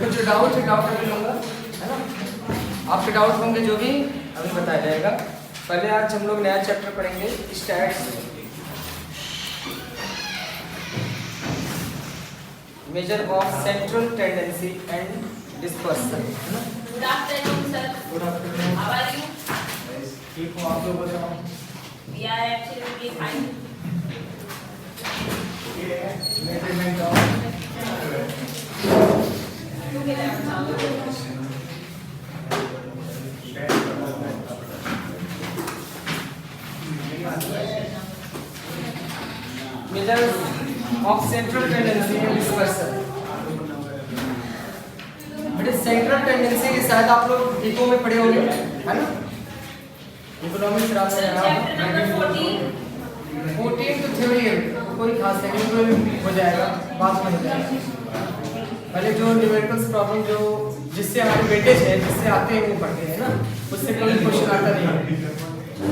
देखो जो डाउट है डाउट अभी लूँगा, है ना। आपके डाउट होंगे जो भी अभी बताया जाएगा। पहले आज हम लोग नया चैप्टर पढ़ेंगे stats, measure of central tendency and dispersion, है ना। Good afternoon sir. Good afternoon. How are you? ठीक हूँ, आप लोग बताओ। We are actually fine. Measurement of measure of central tendency and dispersion. बेटे सेंट्रल टेंडेंसी शायद आप लोग इको में पढ़े होंगे, है ना। इकोनॉमिक्स चैप्टर नंबर 14 तो थ्योरी है, कोई खास नहीं, कोई हो जाएगा, बात में हो जाएगा। पहले जो न्यूमेरिकल्स प्रॉब्लम जो जिससे हमारे वेटेज है, जिससे आते हैं वो पढ़ते हैं ना, उससे कोई क्वेश्चन आता नहीं है।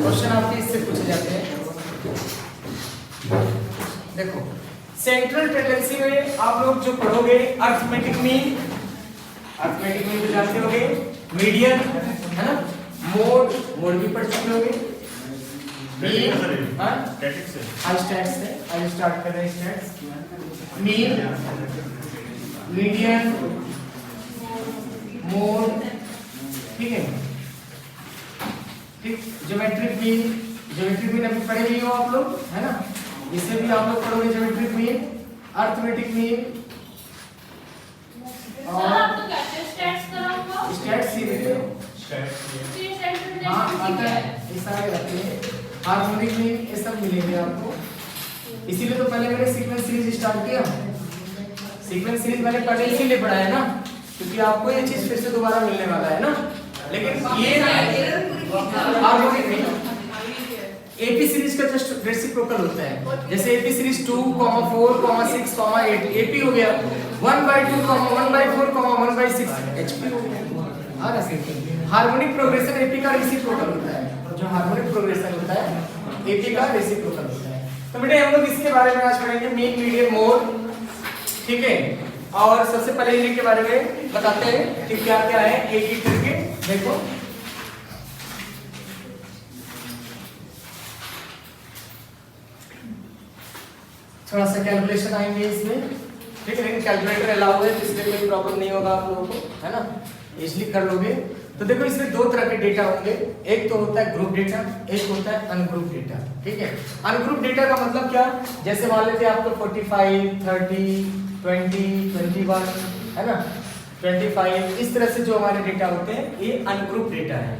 क्वेश्चन आपके इससे पूछे जाते हैं। देखो सेंट्रल टेंडेंसी में आप लोग जो पढ़ोगे अर्थमेटिक मीन, अर्थमेटिक मीन तो जानते होंगे, मीडियन, है ना, मोड, मोड भी पढ़ चुके होंगे। मीन, हाँ, स्टैट्स है, आज स्टार्ट कर रहे हैं स्टैट्स। मीन, मीडियन, मोड, ठीक है, ठीक। ज्योमेट्रिक मीन, ज्योमेट्रिक मीन अभी पढ़े नहीं हो आप लोग, है ना। इससे भी आप लोग पढ़ोगे geometric mean, arithmetic mean sir आप तो कहते हैं स्टैट्स कराऊंगा। स्टैट्स ही देते हो। हाँ आता है, ये सारे रहते हैं। हार्मोनिक मीन ये सब मिलेंगे आपको। इसीलिए तो पहले मैंने सीक्वेंस सीरीज स्टार्ट किया। सीक्वेंस सीरीज मैंने पहले इसीलिए पढ़ाया ना, क्योंकि आपको ये चीज फिर से दोबारा मिलने वाला है ना। लेकिन ये हार्मोनिक मीन एपी सीरीज का जस्ट रेसिप्रोकल होता है। जैसे एपी सीरीज 2, 4, 6, 8 एपी हो गया, 1/2, 1/4, 1/6 एचपी हो गया। हाँ ना, हार्मोनिक प्रोग्रेशन एपी का रेसिप्रोकल होता है। जो हार्मोनिक प्रोग्रेशन होता है एपी का रेसिप्रोकल होता है। तो बेटे हम लोग इसके बारे में आज पढ़ेंगे, मीन, मीडियन, मोड, ठीक है। और सबसे पहले इनके बारे में बताते हैं कि क्या क्या है, एक एक करके देखो। थोड़ा सा कैलकुलेशन आएंगे इसमें, ठीक है, लेकिन कैलकुलेटर अलाउ है तो इसलिए कोई प्रॉब्लम नहीं होगा आप लोगों को, है ना, इजीली कर लोगे। तो देखो इसमें दो तरह के डेटा होंगे, एक तो होता है ग्रुप डेटा, एक होता है अनग्रुप डेटा, ठीक है। अनग्रुप डेटा का मतलब क्या, जैसे मान लेते हैं आपको 45, 30, 20, 21, है ना, 25, इस तरह से जो हमारे डेटा होते हैं ये अनग्रुप डेटा है,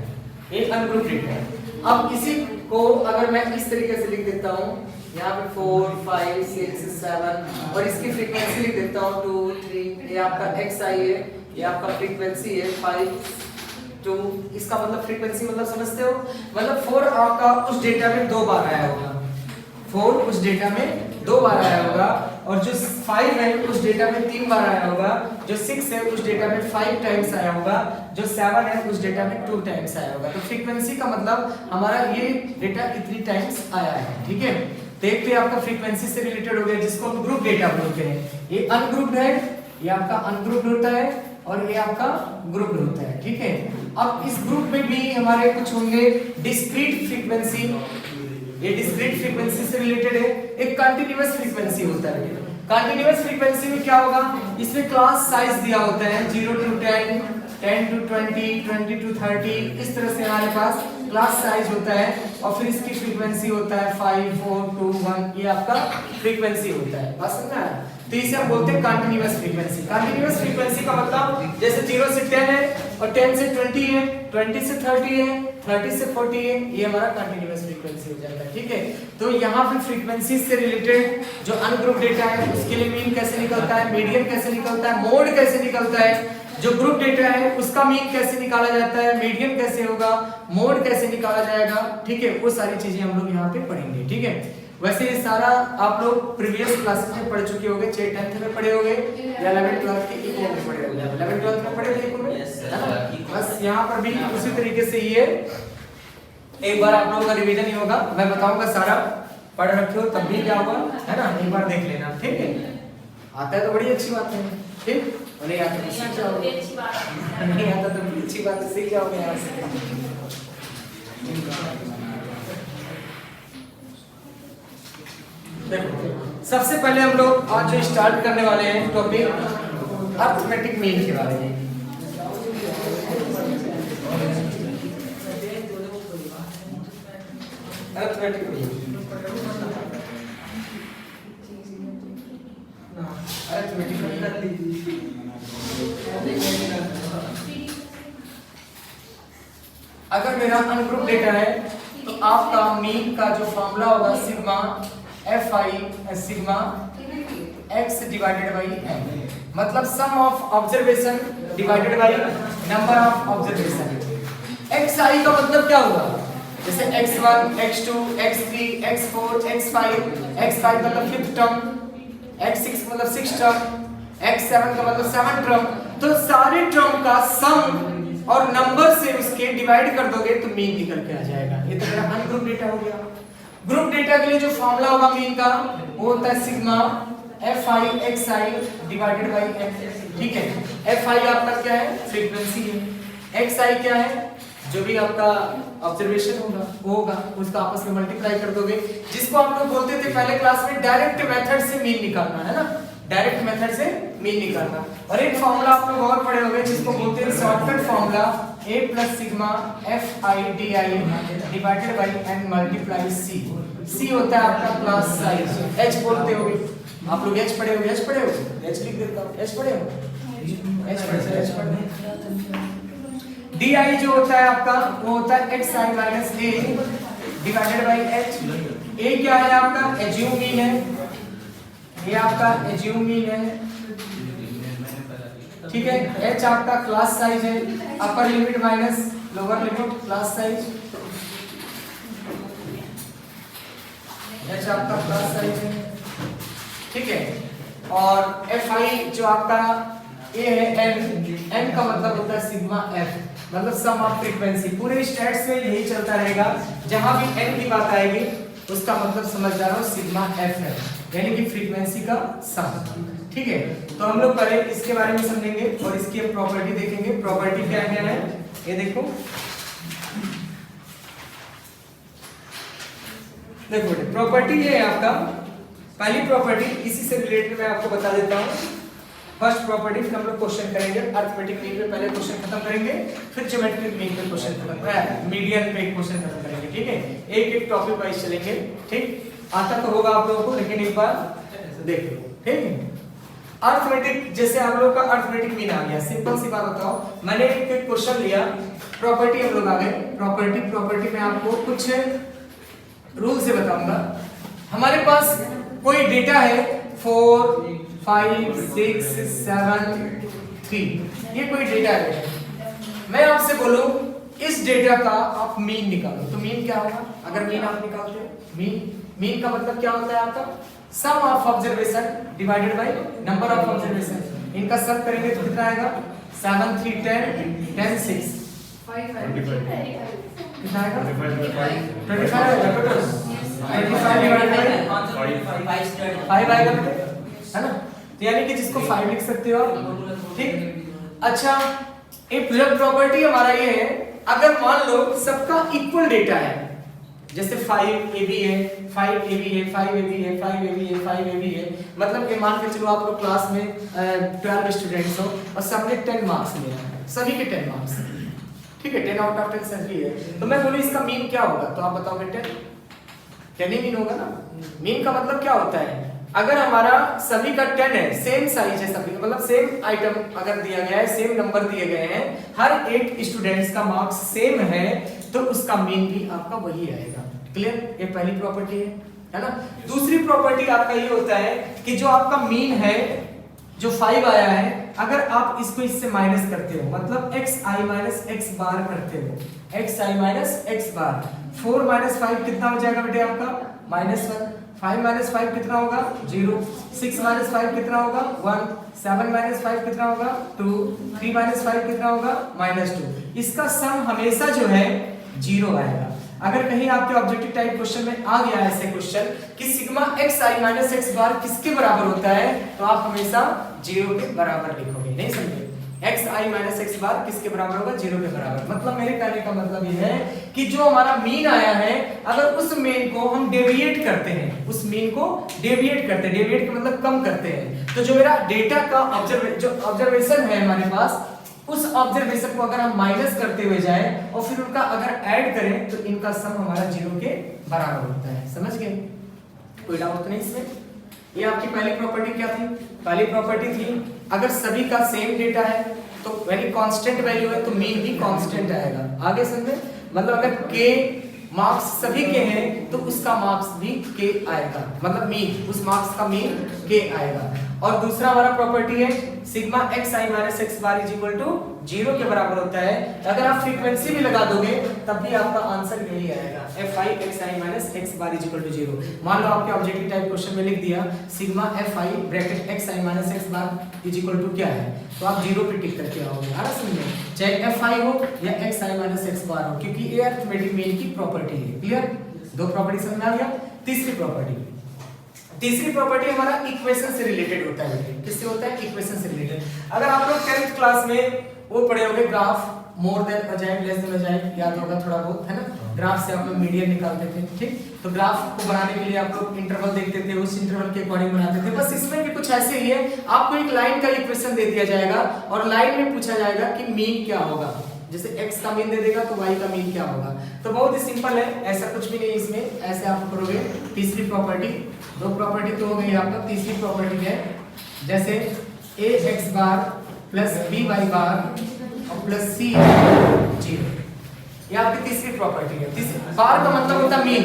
ये अनग्रुप डेटा है। अब इसी को अगर मैं इस तरीके से लिख देता हूँ, यहाँ पे 4, 5, 6, 7 और इसकी फ्रीक्वेंसी लिख देता हूँ 2, 3, ये आपका XI है, ये आपका फ्रीक्वेंसी है 5, 2, इसका मतलब फ्रीक्वेंसी मतलब समझते हो, मतलब 4 आपका उस डेटा में 2 बार आया होगा, 4 उस डेटा में 2 बार आया होगा, और जो 5 है उस डेटा में 3 बार आया होगा, जो 6 है उस डेटा में 5 टाइम्स आया होगा, जो 7 है उस डेटा में 2 टाइम्स आया होगा। तो फ्रीक्वेंसी का मतलब हमारा ये डेटा इतनी टाइम्स आया है, ठीक है। तो एक तो आपका फ्रीक्वेंसी से रिलेटेड हो गया, जिसको हम ग्रुप डेटा बोलते हैं। ये अनग्रुप्ड है, ये आपका अनग्रुप्ड होता है, और ये आपका ग्रुप्ड होता है, ठीक है। अब इस ग्रुप में भी हमारे कुछ होंगे डिस्क्रीट फ्रीक्वेंसी, ये डिस्क्रीट फ्रीक्वेंसी से रिलेटेड है। एक कंटीन्यूअस फ्रीक्वेंसी होता है। कंटीन्यूअस फ्रीक्वेंसी में क्या होगा, इसमें क्लास साइज दिया होता है 0 to 10, 10 to 20, 20 to 30, इस तरह से हमारे पास क्लास साइज होता है, और फिर इसकी फ्रीक्वेंसी होता है 5, 4, 2, 1, ये आपका फ्रीक्वेंसी होता है, बस समझना है। तो इसे हम बोलते हैं कंटीन्यूअस फ्रीक्वेंसी। कंटीन्यूअस फ्रीक्वेंसी का मतलब जैसे 0 से 10 है, और 10 से 20 है, 20 से 30 है, 30 से 40 है, ये हमारा कंटीन्यूअस फ्रीक्वेंसी हो जाता है, ठीक है। तो यहाँ पे फ्रीक्वेंसी से रिलेटेड जो अनग्रुप डेटा है उसके लिए मीन कैसे निकलता है, मीडियन कैसे निकलता है, मोड कैसे निकलता है, जो ग्रुप डेटा है उसका मीन कैसे निकाला जाता है, मीडियन कैसे होगा, मोड कैसे निकाला जाएगा, ठीक है, वो सारी चीजें हम लोग यहाँ पे पढ़ेंगे, ठीक है। वैसे ये सारा आप लोग प्रीवियस क्लासेस में पढ़ चुके होंगे, चाहे 10th में पढ़े होंगे या 11th 12th के इको में पढ़े होंगे। 11th 12th में पढ़े थे इको में, है ना। बस यहाँ पर भी उसी तरीके से ये एक बार आप लोगों का रिवीजन ही होगा, मैं बताऊंगा सारा, पढ़ रखे हो तब भी क्या होगा, है ना, एक बार देख लेना, ठीक है। आता है तो बड़ी अच्छी बात है, ठीक, और नहीं आता तो सीख जाओगे, अच्छी बात है। नहीं आता तो बड़ी अच्छी बात है, सीख जाओगे यहाँ से। देखो सबसे पहले हम लोग आज जो स्टार्ट करने वाले हैं टॉपिक अर्थमेटिक मीन के बारे में। अर्थमेटिक मीन, अर्थमेटिक मीन अगर मेरा अनग्रुप डेटा है तो आपका मीन का जो फॉर्मूला होगा sigma F I sigma X divided by M, मतलब sum of observation divided by number of observation. X I का मतलब क्या होगा, जैसे x1 x2 x3 x4 x5, x5 मतलब फिफ्थ टर्म, x6 मतलब सिक्स टर्म, x7 का मतलब सेवन टर्म, तो सारे टर्म का सम और नंबर से उसके डिवाइड कर दोगे तो मीन निकल के आ जाएगा। ये तो मेरा अनग्रुप डेटा हो गया। ग्रुप डेटा के लिए जो फॉर्मूला होगा मीन का वो होता है sigma F i x i divided by m, ठीक है। एफ आई आपका क्या है, फ्रीक्वेंसी है, एक्स आई क्या है, जो भी आपका ऑब्जर्वेशन होगा वो होगा, उसका आपस में मल्टीप्लाई कर दोगे, जिसको हम लोग बोलते थे पहले क्लास में डायरेक्ट मेथड से मीन निकालना, है ना, डायरेक्ट मेथड से मीन निकालना। और एक फॉर्मूला आप लोग और पढ़े होंगे जिसको बोलते हैं shortcut formula a plus sigma F I D I divided by N multiply C. C होता है आपका क्लास साइज, h बोलते होगे आप लोग, h पढ़े होगे, h पढ़े हो, h लिख देता हूं, h पढ़े हो, h पढ़े। डी आई जो होता है आपका वो होता है X I minus A divided by H. A क्या है आपका, एज्यूम मीन है, ये आपका एज्यूम मीन है, ठीक है। एच आपका क्लास साइज है, upper limit minus lower limit class size, H आपका क्लास साइज है, ठीक है। और एफ आई जो आपका ए है एन, एन का मतलब होता है सिग्मा एफ, मतलब सम ऑफ फ्रीक्वेंसी। पूरे स्टैट्स में यही चलता रहेगा, जहां भी एन की बात आएगी उसका मतलब समझ जा रहा हूं सिग्मा एफ है, यानी कि फ्रीक्वेंसी का सम, ठीक है। तो हम लोग पहले इसके बारे में समझेंगे और इसकी प्रॉपर्टी देखेंगे। प्रॉपर्टी क्या है, ये देखो, देखो बेटे प्रॉपर्टी ये है आपका, पहली प्रॉपर्टी इसी से रिलेटेड मैं आपको बता देता हूँ। फर्स्ट प्रॉपर्टी, फिर हम लोग क्वेश्चन करेंगे, अर्थमेटिक मीन पे पहले क्वेश्चन खत्म करेंगे, फिर ज्योमेट्रिक मीन पे क्वेश्चन खत्म, मीडियन पे क्वेश्चन खत्म करेंगे, ठीक है। एक एक टॉपिक वाइज चलेंगे, ठीक। आता तो होगा आप लोगों को, लेकिन एक बार देख लो, ठीक है। अर्थमेटिक, जैसे आप लोगों का अर्थमेटिक मीन आ गया, सिंपल सी बात बताओ, मैंने एक क्वेश्चन लिया, प्रॉपर्टी हम लोग आ गए, प्रॉपर्टी में आपको कुछ रूल से बताऊंगा। हमारे पास कोई डेटा है 4 5 6 7 3, ये कोई डेटा है, मैं आपसे बोलूं इस डेटा का आप मीन निकालो, तो मीन क्या होगा, अगर मीन आप निकालते हो, मीन का मतलब क्या होता है आपका, sum of observation divided by number of observation. इनका सम करेंगे तो कितना आएगा, 7 3 10 10 6 कितना आएगा, 25 आएगा, 25 डिवाइडेड बाय 5 आएगा, है ना। तो यानी कि जिसको 5 लिख सकते हो आप, ठीक। अच्छा, एक जब प्रॉपर्टी हमारा ये है, अगर मान लो सबका इक्वल डेटा है, जैसे 5 AB है, 5 AB है, 5 AB है, 5 AB है, 5 AB है, मतलब कि मान के चलो आप लोग क्लास में 12 स्टूडेंट्स हो और सबने 10 मार्क्स लिया है, सभी के 10 मार्क्स, ठीक है, 10 आउट ऑफ 10 सभी है, तो मैं बोलूं इसका मीन क्या होगा, तो आप बताओगे 10 ही मीन होगा ना। मीन का मतलब क्या होता है, अगर हमारा सभी का 10 है, सेम साइज है सभी, मतलब सेम आइटम अगर दिया गया है, सेम नंबर दिए गए हैं, हर एक स्टूडेंट्स का मार्क्स सेम है, तो उसका मीन भी आपका वही आएगा। क्लियर, ये पहली प्रॉपर्टी है ना। दूसरी प्रॉपर्टी आपका ये होता है कि जो आपका मीन है, जो 5 आया है, अगर आप इसको इससे माइनस करते हो, मतलब xi माइनस x बार करते हो, xi माइनस x बार, 4 माइनस 5 कितना हो जाएगा बेटे आपका, -1, 5 माइनस 5 कितना होगा, 0, 6 माइनस 5 कितना होगा, 1, 7 माइनस 5 कितना होगा, 2, 3 माइनस 5 कितना होगा, -2। इसका सम हमेशा जो है 0 आएगा। अगर कहीं आपके ऑब्जेक्टिव टाइप क्वेश्चन में आ गया ऐसे क्वेश्चन कि सिग्मा एक्स आई माइनस एक्स बार किसके बराबर होता है, तो आप हमेशा 0 के बराबर लिखोगे। नहीं समझे? एक्स आई माइनस एक्स बार किसके बराबर होगा? 0 के बराबर। मतलब मेरे कहने का मतलब ये है कि जो हमारा मीन आया है, अगर उस मीन को हम डेविएट करते हैं, उस मीन को डेविएट करते हैं, डेविएट का मतलब कम करते हैं, तो जो मेरा डेटा का ऑब्जर्वेशन है हमारे पास, उस ऑब्जर्वेशन को अगर हम माइनस करते हुए जाएं और फिर उनका अगर ऐड करें तो इनका सम हमारा 0 के बराबर होता है। समझ गए? कोई डाउट नहीं इसमें? ये आपकी पहली प्रॉपर्टी क्या थी? पहली प्रॉपर्टी थी अगर सभी का सेम डेटा है तो यानी कांस्टेंट वैल्यू है तो मीन भी कांस्टेंट आएगा। आगे समझे? मतलब अगर k मार्क्स सभी के हैं तो उसका मार्क्स भी k आएगा, मतलब मीन, उस मार्क्स का मीन k आएगा। और दूसरा हमारा प्रॉपर्टी है sigma x I minus x bar is equal to 0 के बराबर होता है। अगर आप फ्रीक्वेंसी भी लगा दोगे तब भी आपका आंसर यही आएगा, f i x I minus x bar is equal to 0। मान लो आपके ऑब्जेक्टिव टाइप क्वेश्चन में लिख दिया sigma F i bracket x I minus x bar is equal to क्या है, तो आप 0 पे टिक करके आओगे। आ रहा समझ में? चाहे एफ आई हो या एक्स आई माइनस एक्स बार हो, क्योंकि ये अरिथमेटिक मीन की प्रॉपर्टी है। क्लियर? दो प्रॉपर्टी समझ में आ गया। तीसरी प्रॉपर्टी हमारा इक्वेशन से रिलेटेड होता है। किससे होता है? इक्वेशन से रिलेटेड। अगर आप लोग 10th क्लास में वो पढ़े होंगे ग्राफ, मोर देन अजाइब लेस देन अजाइब, याद होगा थोड़ा बहुत, है ना? ग्राफ से आप लोग मीडियन निकालते थे, ठीक? तो ग्राफ को बनाने के लिए आप लोग इंटरवल देखते थे, उस इंटरवल के अकॉर्डिंग बनाते थे। बस इसमें भी कुछ ऐसे ही है, आपको एक लाइन का इक्वेशन दे दिया जाएगा और लाइन में पूछा जाएगा कि मीन क्या होगा। जैसे x का मीन दे देगा तो y का मीन क्या होगा। तो बहुत ही सिंपल है, ऐसा कुछ भी नहीं इसमें, ऐसे आप करोगे। तीसरी प्रॉपर्टी, दो प्रॉपर्टी तो हो गई आपका, तीसरी प्रॉपर्टी है जैसे ax बार प्लस by बार और प्लस c 0, ये आपकी तीसरी प्रॉपर्टी है। तीसरी बार का मतलब होता है मीन।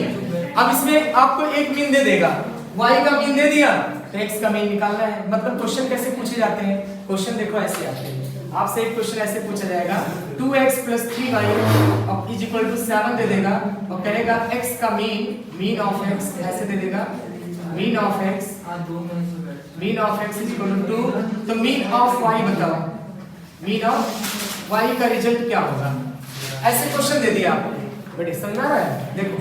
अब इसमें आपको एक मीन दे देगा, y का मीन दे दिया तो x का मीन निकालना है। मतलब क्वेश्चन कैसे पूछे जाते हैं? क्वेश्चन देखो ऐसे आते हैं, आपसे एक क्वेश्चन ऐसे पूछा जाएगा 2x + 3y अब इज इक्वल टू 7 दे देगा और कहेगा x का मीन ऑफ x ऐसे दे देगा, mean of x is equal to 2, तो मीन ऑफ y बताओ, मीन ऑफ y का रिजल्ट क्या होगा? ऐसे क्वेश्चन दे दिया आपको। बेटे समझ आ रहा है? देखो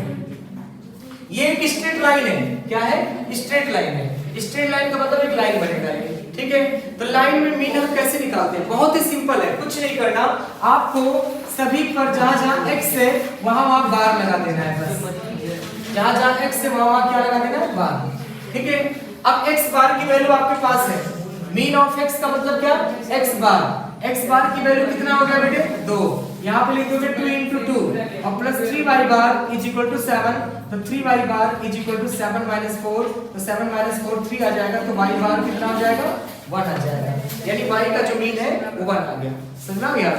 ये एक स्ट्रेट लाइन है। क्या है? स्ट्रेट लाइन है। स्ट्रेट लाइन का मतलब एक लाइन बनेगा ये, ठीक है? तो लाइन में मीन हम कैसे निकालते हैं? बहुत ही सिंपल है, कुछ नहीं करना, आपको सभी पर जहां x है वहां बार लगा देना है। बस जहां x है वहां क्या लगा देना है? बार, ठीक है? अब x बार की वैल्यू आपके पास है, मीन ऑफ x का मतलब क्या? x बार की वैल्यू कितना हो गया बेटे? 2। यहाँ पे लिख दोगे 2 × 2 और plus 3y bar is equal to 7, तो 3y bar is equal to 7 - 4, तो 7 - 4 3 आ जाएगा, तो y बार कितना आ जाएगा? 1 आ जाएगा। यानी y का जो मीन है वो 1 आ गया। समझ गया?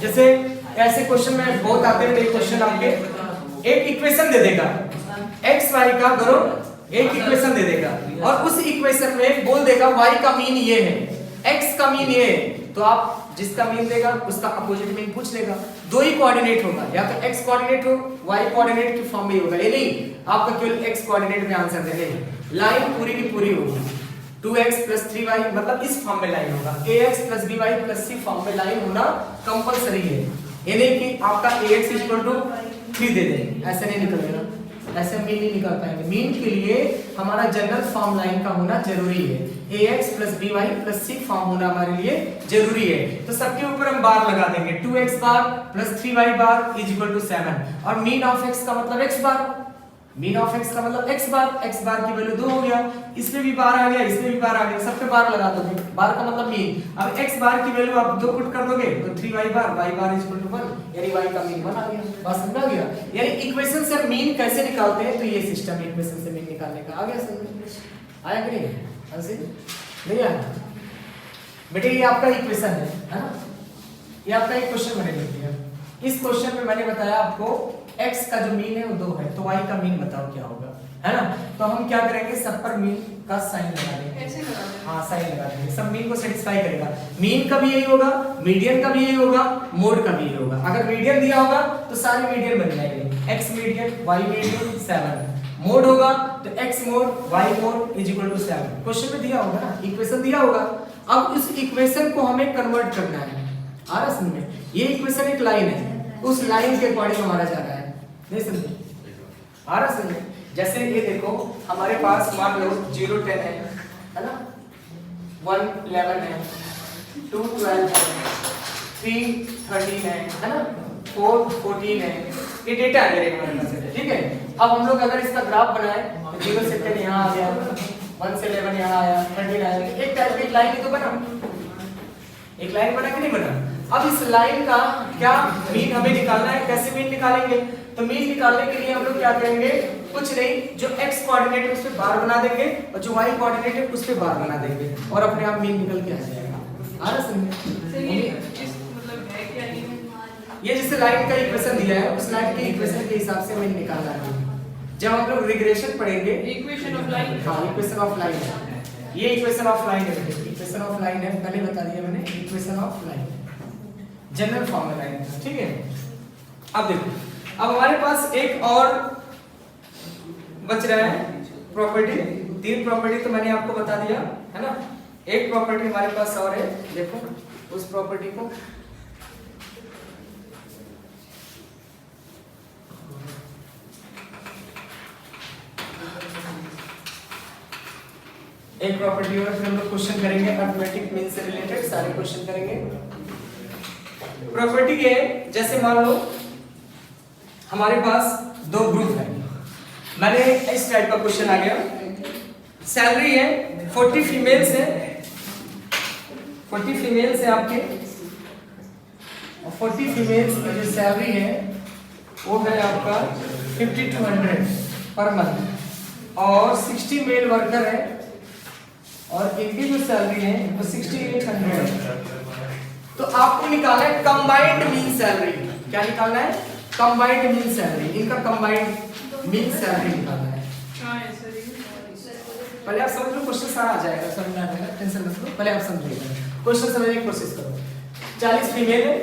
जैसे ऐसे क्वेश्चन में बहुत आते हैं, एक क्वेश्चन आपके एक इक्वेशन दे देगा x y का, करो एक इक्वेशन दे देगा और उस इक्वेशन में बोल देगा y का मीन ये है, x का मीन ये है, तो आप जिसका मीन देगा उसका अपोजिट मीन पूछ लेगा। दो ही कोऑर्डिनेट होगा, या तो x कोऑर्डिनेट हो, y कोऑर्डिनेट की फॉर्म में होगा। ये नहीं आपका केवल x कोऑर्डिनेट में आंसर देने, लाइन पूरी की पूरी होगी 2x + 3y, मतलब इस फॉर्म में लाइन होगा। ax + by + c फॉर्म में लाइन होना कंपलसरी है। ये नहीं कि आपका ax = 3 दे दें, ऐसे नहीं निकलेगा, ऐसे मीन नहीं निकाल पाएंगे। मीन के लिए हमारा जनरल फॉर्म लाइन का होना जरूरी है, ax + by + c फॉर्म होना हमारे लिए जरूरी है। तो सबके ऊपर हम बार लगा देंगे, 2x bar + 3y bar is equal to 7 और मीन ऑफ x का मतलब x bar, mean of x का मतलब x बार की वैल्यू 2 हो गया, इसमें भी बार आ गया, इसमें भी बार आ गया, सब पे बार लगा दोगे। बार का मतलब मीन। अब x बार की वैल्यू आप 2 पुट कर दोगे तो 3y bar, y bar is equal to 1, यानी y का मीन 1 आ गया। बस समझ गया? यानी इक्वेशन से मीन कैसे निकालते हैं, तो ये सिस्टम है इक्वेशन से मीन निकालने का। आ गया समझ? आया कि नहीं? ऐसे नहीं आया बेटे? ये आपका इक्वेशन है ना? ये आपका एक क्वेश्चन मैंने लिख दिया। इस क्वेश्चन में मैंने बताया आपको x का जो मीन है वो 2 है, तो y का मीन बताओ क्या होगा, है ना? तो हम क्या करेंगे, सब पर मीन का साइन लगा देंगे। कैसे लगा देंगे? हाँ, साइन लगा देंगे, सब मीन को सेटिस्फाई करेगा। मीन का भी यही होगा, मीडियन का भी यही होगा, मोड का भी यही होगा। अगर मीडियन दिया होगा तो सारे मीडियन बन जाएंगे, x median, y median 7। Mode होगा तो x mode, y mode is equal to 7। Question में दिया होगा ना, इक्वेशन दिया होगा। अब उस इक्वेशन को हमें कन्वर्ट करना है। आ रहा समझ में? ये इक्वेशन एक लाइन है, उस लाइन के अकॉर्डिंग हमारा जा रहा है। नहीं समझे? आ रहा समझे? जैसे ये देखो हमारे पास मान लो 0 10 है ना, 1 11 है, 2 12 है, 3 13 है ना, 4 14 है, ये डेटा है मेरे पास, ठीक है। अब हम लोग अगर इसका ग्राफ बनाए, 0 से 10 यहाँ आ गया, 1 से 11 यहाँ आया, 13 आया, एक टाइप की लाइन ही तो बना, एक लाइन बना कि नहीं बना। अब इस लाइन का क्या मीन हमें निकालना है, कैसे मीन निकालेंगे? तो मीन निकालने के लिए हम लोग क्या करेंगे, कुछ नहीं, जो x कोऑर्डिनेट है उस पे बार बना देंगे और जो y कोऑर्डिनेट है उस पे बार बना देंगे और अपने आप मीन निकल के आ जाएगा। आ रहा समझ? ये जिस लाइन का इक्वेशन दिया है उस लाइन के इक्वेशन के हिसाब से मीन निकालना है। जब हम लोग रिग्रेशन पढ़ेंगे, इक्वेशन ऑफ लाइन, हाँ इक्वेशन ऑफ लाइन है, ये इक्वेशन ऑफ लाइन है, इक्वेशन ऑफ लाइन है, पहले बता दिया मैंने, equation of line general formula है, ठीक है। अब देखो, अब हमारे पास एक और बच रहा है प्रॉपर्टी, 3 प्रॉपर्टी तो मैंने आपको बता दिया है ना, एक प्रॉपर्टी हमारे पास और है, देखो उस प्रॉपर्टी को एक प्रॉपर्टी और फिर हम लोग क्वेश्चन करेंगे अरिथमेटिक मीन से रिलेटेड, सारे क्वेश्चन करेंगे। प्रॉपर्टी ये, जैसे मान लो हमारे पास 2 ग्रुप है, मैंने इस टाइप का क्वेश्चन आ गया, सैलरी है 40 फीमेल्स है, 40 फीमेल्स है आपके, और 40 फीमेल्स की जो सैलरी है वो है आपका 5200 पर मंथ, और 60 मेल वर्कर है और इनकी जो सैलरी है वो 6800। तो आपको निकालना है कंबाइंड मीन सैलरी। क्या निकालना है? कंबाइंड मीन सैलरी, इनका कंबाइंड मीन सैलरी निकालना है। पहले आप समझ लो, क्वेश्चन सारा आ जाएगा, समझ में आ जाएगा, टेंशन मत लो, पहले आप समझिएगा, क्वेश्चन समझने की कोशिश करो। 40 फीमेल है,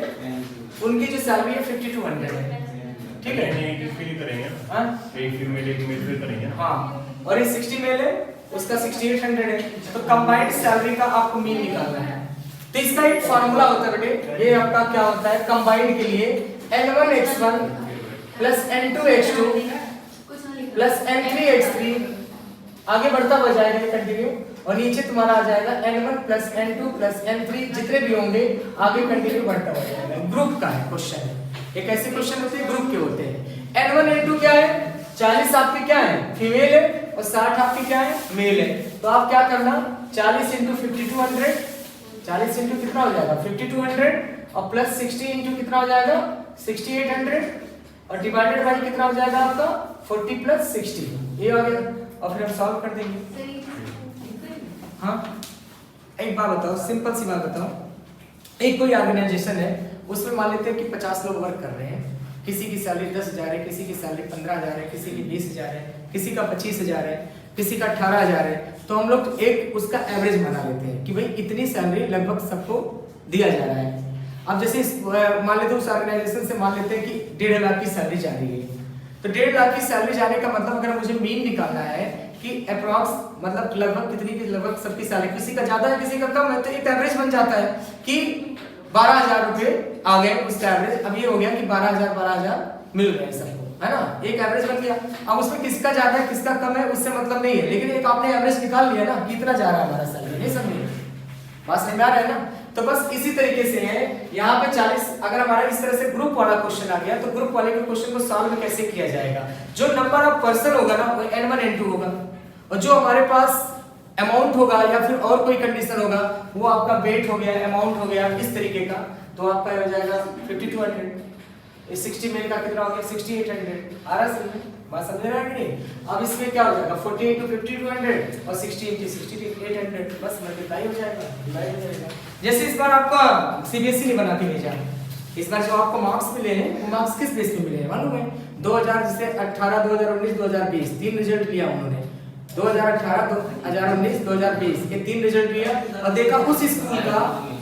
उनकी जो सैलरी है 5200 है, ठीक है, हां एक फीमेल एक मेल पे करेंगे, हां, और ये 60 मेल है, उसका 6800 है, तो कंबाइंड सैलरी का आपको मीन निकालना है। तो इसका एक फार्मूला होता है बेटे, ये आपका क्या होता है कंबाइंड के लिए, n1x1 plus n2x2 plus n3x3, आगे बढ़ता हुआ जाएगा कंटिन्यू, और नीचे तुम्हारा आ जाएगा n1 plus n2 plus n3, जितने भी होंगे आगे कंटिन्यू बढ़ता हुआ जाएगा। ग्रुप का है क्वेश्चन, ये कैसे क्वेश्चन होते हैं, ग्रुप के होते हैं। n1 n2 क्या है, 40 आपके क्या है फीमेल है और 60 आपके क्या है मेल है, तो आप क्या करना 40 इंटू 5200, 40 इंटू कितना हो जाएगा 5200, और प्लस 60 इंटू कितना हो जाएगा 6800, और डिवाइडेड बाय कितना हो जाएगा आपका 40 प्लस 60, ये हो गया, और फिर हम सॉल्व कर देंगे। हाँ एक बात बताओ, सिंपल सी बात बताओ, एक कोई ऑर्गेनाइजेशन है, उसमें मान लेते हैं कि 50 लोग वर्क कर रहे हैं, किसी की सैलरी 10,000 है, किसी की सैलरी 15,000 है, किसी की 20,000 है, किसी का 25,000 है, किसी का 18,000 है, तो हम लोग एक उसका एवरेज बना लेते हैं कि भाई इतनी सैलरी लगभग सबको दिया जा रहा है। अब जैसे मान लेते हैं उस ऑर्गेनाइजेशन से मान लेते हैं कि 1.5 लाख की सैलरी जा रही है, तो 1.5 लाख की सैलरी जाने का मतलब अगर मुझे मीन निकालना है कि अप्रॉक्स मतलब लगभग कितनी की लगभग सबकी सैलरी, किसी का ज्यादा है किसी का कम है, तो एक एवरेज बन जाता है कि 12,000 रुपए आ गए उसका एवरेज। अब ये हो गया कि 12,000 मिल गए सबको, है ना, एक एवरेज बन गया। अब उसमें किसका ज्यादा है किसका कम है उससे मतलब नहीं है, लेकिन एक आपने एवरेज निकाल लिया ना, कितना जा रहा है हमारा सैलरी, नहीं समझे, बात समझ में आ रहा है ना। तो बस इसी तरीके से है यहाँ पे 40, अगर हमारा इस तरह से ग्रुप वाला क्वेश्चन आ गया, तो ग्रुप वाले के क्वेश्चन को सॉल्व कैसे किया जाएगा, जो नंबर ऑफ पर्सन होगा ना वो n1 n2 होगा, और जो हमारे पास अमाउंट होगा या फिर और कोई कंडीशन होगा वो आपका वेट हो गया, अमाउंट हो गया, इस तरीके का, तो आपका हो जाएगा 5200, इस 60 मेल का कितना हो गया 6800। आ रहा है बात समझ रहा है कि नहीं। अब इसमें क्या हो जाएगा 40 into 5200 और 60 into 6800, बस मल्टीप्लाई हो जाएगा, डिवाइड हो जाएगा। जैसे इस बार आपका सीबीएसई ने बना के भेजा, इस बार जो आपको मार्क्स मिले हैं वो मार्क्स किस बेस पे मिले हैं मालूम है, 2000 जैसे 18 2019 2020 तीन रिजल्ट लिया उन्होंने, 2018 2019 2020 ये तीन रिजल्ट लिया, और देखा उस स्कूल का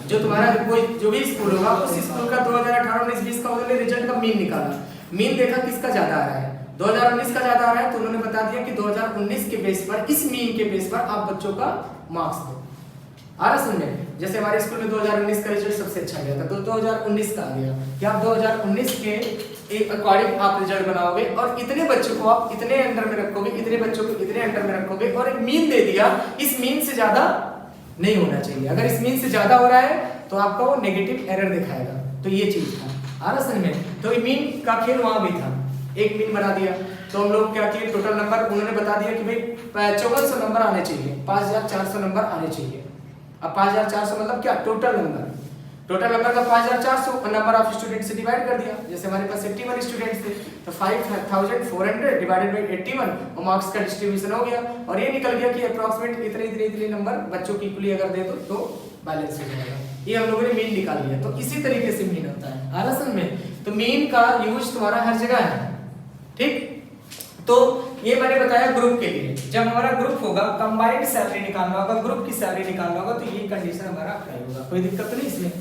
जो तुम्हारा कोई जो भी स्कूल होगा उस स्कूल का 2018 19 20 का उन्होंने रिजल्ट का मीन निकाला, मीन देखा किसका ज्यादा आ रहा है, 2019 का ज्यादा आ रहा है, तो उन्होंने बता दिया कि 2019 के बेस पर, इस मीन के बेस पर आप बच्चों का मार्क्स दो। आ रहा समझ में, जैसे हमारे स्कूल में 2019 का रिजल्ट सबसे अच्छा गया था, तो 2019 का आ गया कि आप 2019 के एक अकॉर्डिंग आप रिजल्ट बनाओगे और इतने बच्चों को आप इतने अंडर में रखोगे, इतने बच्चों को इतने अंडर में रखोगे और एक मीन दे दिया, इस मीन से ज्यादा नहीं होना चाहिए। अगर इस मीन से ज्यादा हो रहा है तो आपका वो नेगेटिव एरर दिखाएगा। तो ये चीज था आ रहा समझ में। तो ये मीन का खेल वहां भी था, एक मीन बना दिया तो हम लोग क्या किए, टोटल नंबर उन्होंने बता दिया कि भाई 5400 नंबर आने चाहिए, 5400 नंबर आने चाहिए। अब 5400 मतलब क्या, टोटल नंबर, टोटल नंबर का 5400 नंबर ऑफ स्टूडेंट से डिवाइड कर दिया। जैसे हमारे पास 81 स्टूडेंट्स थे तो 5400 डिवाइडेड बाय 81 और मार्क्स का डिस्ट्रीब्यूशन हो गया और ये निकल गया कि अप्रॉक्सीमेट इतने नंबर बच्चों की इक्वली अगर दे दो तो बैलेंस हो जाएगा। ये हम लोगों ने मीन निकाल लिया। तो इसी तरीके से मीन होता है, आ रहा समझ में। तो मीन का यूज तुम्हारा हर जगह है, ठीक। तो ये मैंने बताया ग्रुप के लिए। जब हमारा ग्रुप होगा, कंबाइंड सैलरी निकालना होगा, ग्रुप की सैलरी निकालना होगा, तो ये कंडीशन हमारा अप्लाई होगा। कोई दिक्कत तो नहीं इसमें,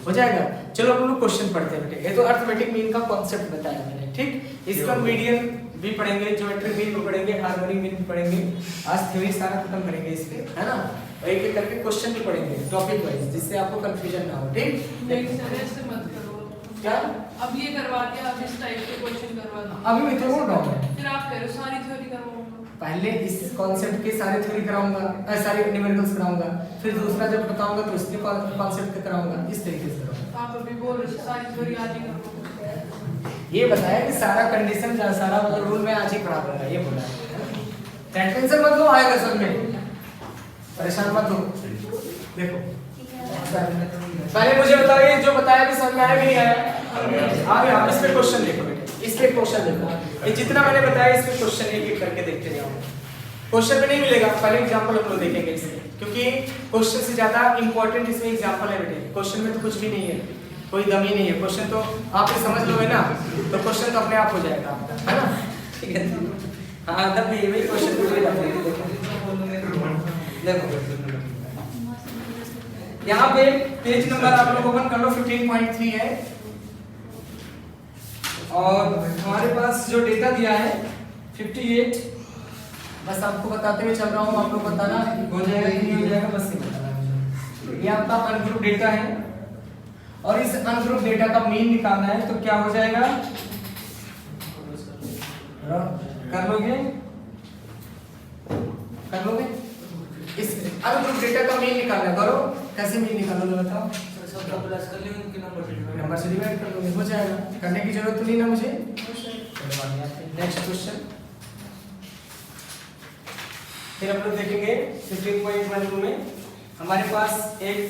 हो जाएगा। चलो हम लोग क्वेश्चन पढ़ते हैं बेटे। ये तो अरिथमेटिक मीन का कांसेप्ट बताया मैंने, ठीक। इसका मीडियन भी पढ़ेंगे, ज्योमेट्रिक मीन भी पढ़ेंगे, हार्मोनिक मीन भी पढ़ेंगे। आज थ्योरी सारा खत्म करेंगे इसके, है ना। एक एक करके क्वेश्चन भी पढ़ेंगे टॉपिक वाइज, जिससे आपको कंफ्यूजन ना हो, ठीक। नहीं सर ऐसे मत करो। क्या अब ये करवा दिया, अब इस टाइप के क्वेश्चन करवाना। अभी मैं तो बोल रहा हूं, फिर आप कह रहे हो सारी थ्योरी करवाऊंगा। पहले इस कॉन्सेप्ट के सारे थ्योरी कराऊंगा, सारे न्यूमेरिकल्स कराऊंगा, फिर दूसरा जब बताऊंगा तो उसके कॉन्सेप्ट के कराऊंगा, इस तरीके से कराऊंगा। आप अभी बोल रहे सारी थ्योरी आज ही करवाऊंगा। ये बताया कि सारा कंडीशन सारा मतलब रूल में आज ही पढ़ा दूंगा, ये बोला है। टेंशन मत लो, आएगा सब में, परेशान मत हो। देखो पहले मुझे बताइए जो बताया भी समझ में आया कि नहीं आया? आ गया। इस पे क्वेश्चन देखो बेटे, इस पे क्वेश्चन देखो। ये जितना मैंने बताया इस पे क्वेश्चन एक एक करके देखते जाओ। क्वेश्चन पे नहीं मिलेगा, पहले एग्जांपल हम लोग देखेंगे इसमें, क्योंकि क्वेश्चन से ज्यादा इंपॉर्टेंट इसमें एग्जांपल है बेटे। क्वेश्चन में तो कुछ भी नहीं है, कोई दम ही नहीं है। क्वेश्चन तो आप ये समझ लोगे ना तो क्वेश्चन तो अपने आप हो जाएगा आपका, है ना, ठीक है। हां दम नहीं है भाई, क्वेश्चन पूरे देखो। यहाँ पे पेज नंबर आप लोग ओपन कर लो, 15.3 है और हमारे पास जो डेटा दिया है 58। बस आपको बताते हुए चल रहा हूँ, आप लोग बताना हो जाएगा कि नहीं हो जाएगा, बस ये बताना मुझे। ये आपका अनग्रुप डेटा है और इस अनग्रुप डेटा का मीन निकालना है, तो क्या हो जाएगा, कर लोगे, कर लोगे। इस अनग्रुप डेटा का मीन निकालना है, करो। कैसे मीन निकालोगे बताओ? नंबर से डिवाइड कर लोगे, हो जाएगा। करने की जरूरत तो नहीं ना मुझे। नेक्स्ट क्वेश्चन फिर हम लोग देखेंगे 15.12 में हमारे पास एक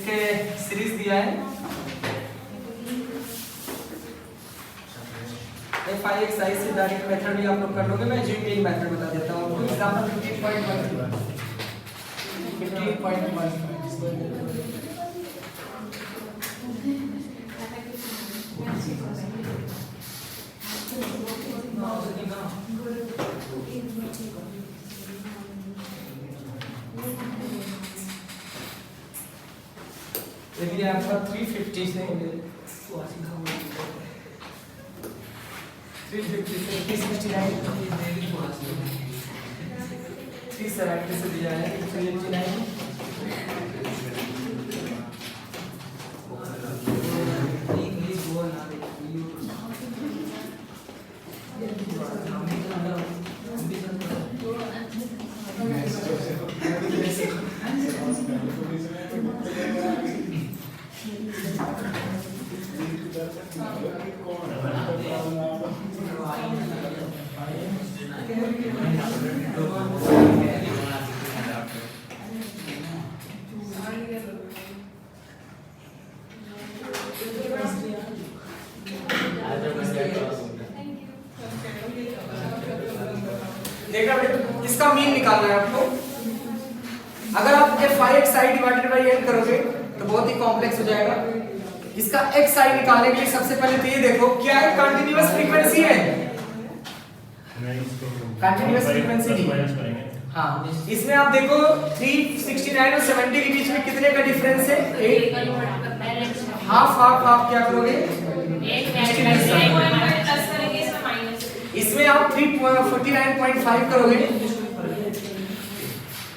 सीरीज दिया है फाइव एक्सरसाइज से डायरेक्ट मेथड भी आप लोग कर लोगे। मैं जीपीएल मेथड बता देता हूं आपको। एग्जांपल 15.1 यदि आपका 350 से 369 370 से दिया है 389 देखा बेटा, इसका मीन निकालना है आपको। अगर आप fi(xi) डिवाइडेड बाय n करोगे तो बहुत ही कॉम्प्लेक्स हो जाएगा। इसका xi निकालने के लिए सबसे पहले तो ये देखो क्या है, कंटीन्यूअस फ्रीक्वेंसी है, कंटीन्यूअस फ्रीक्वेंसी नहीं। हाँ, इसमें आप देखो 369 और 70 के बीच में कितने का डिफरेंस है, 8। हाफ हाफ हाफ क्या करोगे, इसमें आप 349.5 करोगे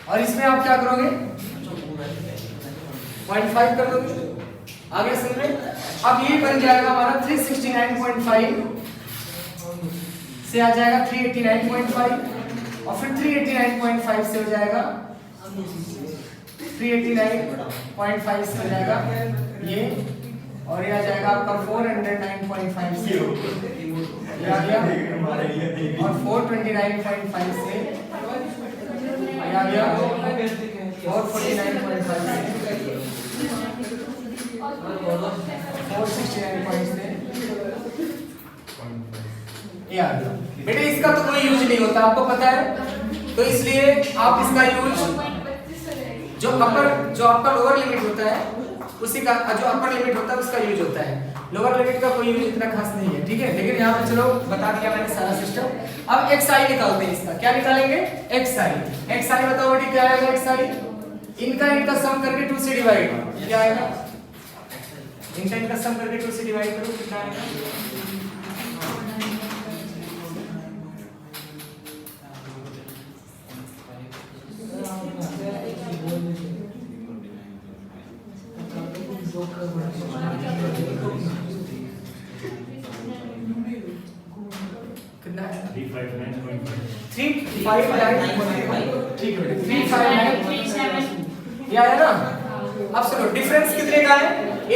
और इसमें आप क्या करोगे 0.5 कर दोगे। आगे समझ में। अब ये बन जाएगा हमारा 369.5 से आ जाएगा 389.5 और फिर 389.5 से हो जाएगा 389.5 से हो जाएगा ये, और ये आ जाएगा आपका 409.5 से ये आ गया, और 429.5 से ये आ गया, और 49.5 से 469.5 से ये आ गया। बेटे इसका तो कोई यूज नहीं होता, आपको पता है, तो इसलिए आप इसका यूज जो आपका लोअर लिमिट होता है उसी का, जो अपर लिमिट होता है उसका यूज होता है, लोअर लिमिट का कोई यूज इतना खास नहीं है, ठीक है। लेकिन यहाँ पे चलो बता दिया मैंने सारा सिस्टम। अब xi निकालते हैं, इसका क्या निकालेंगे, xi बताओ बेटी क्या आएगा, xi इनका सम करके 2 से डिवाइड, क्या आएगा, इनका सम करके 2 से डिवाइड करो, कितना आएगा, कितना है 359.5, ठीक है 359 ये आया ना। अब सुनो डिफरेंस कितने का है,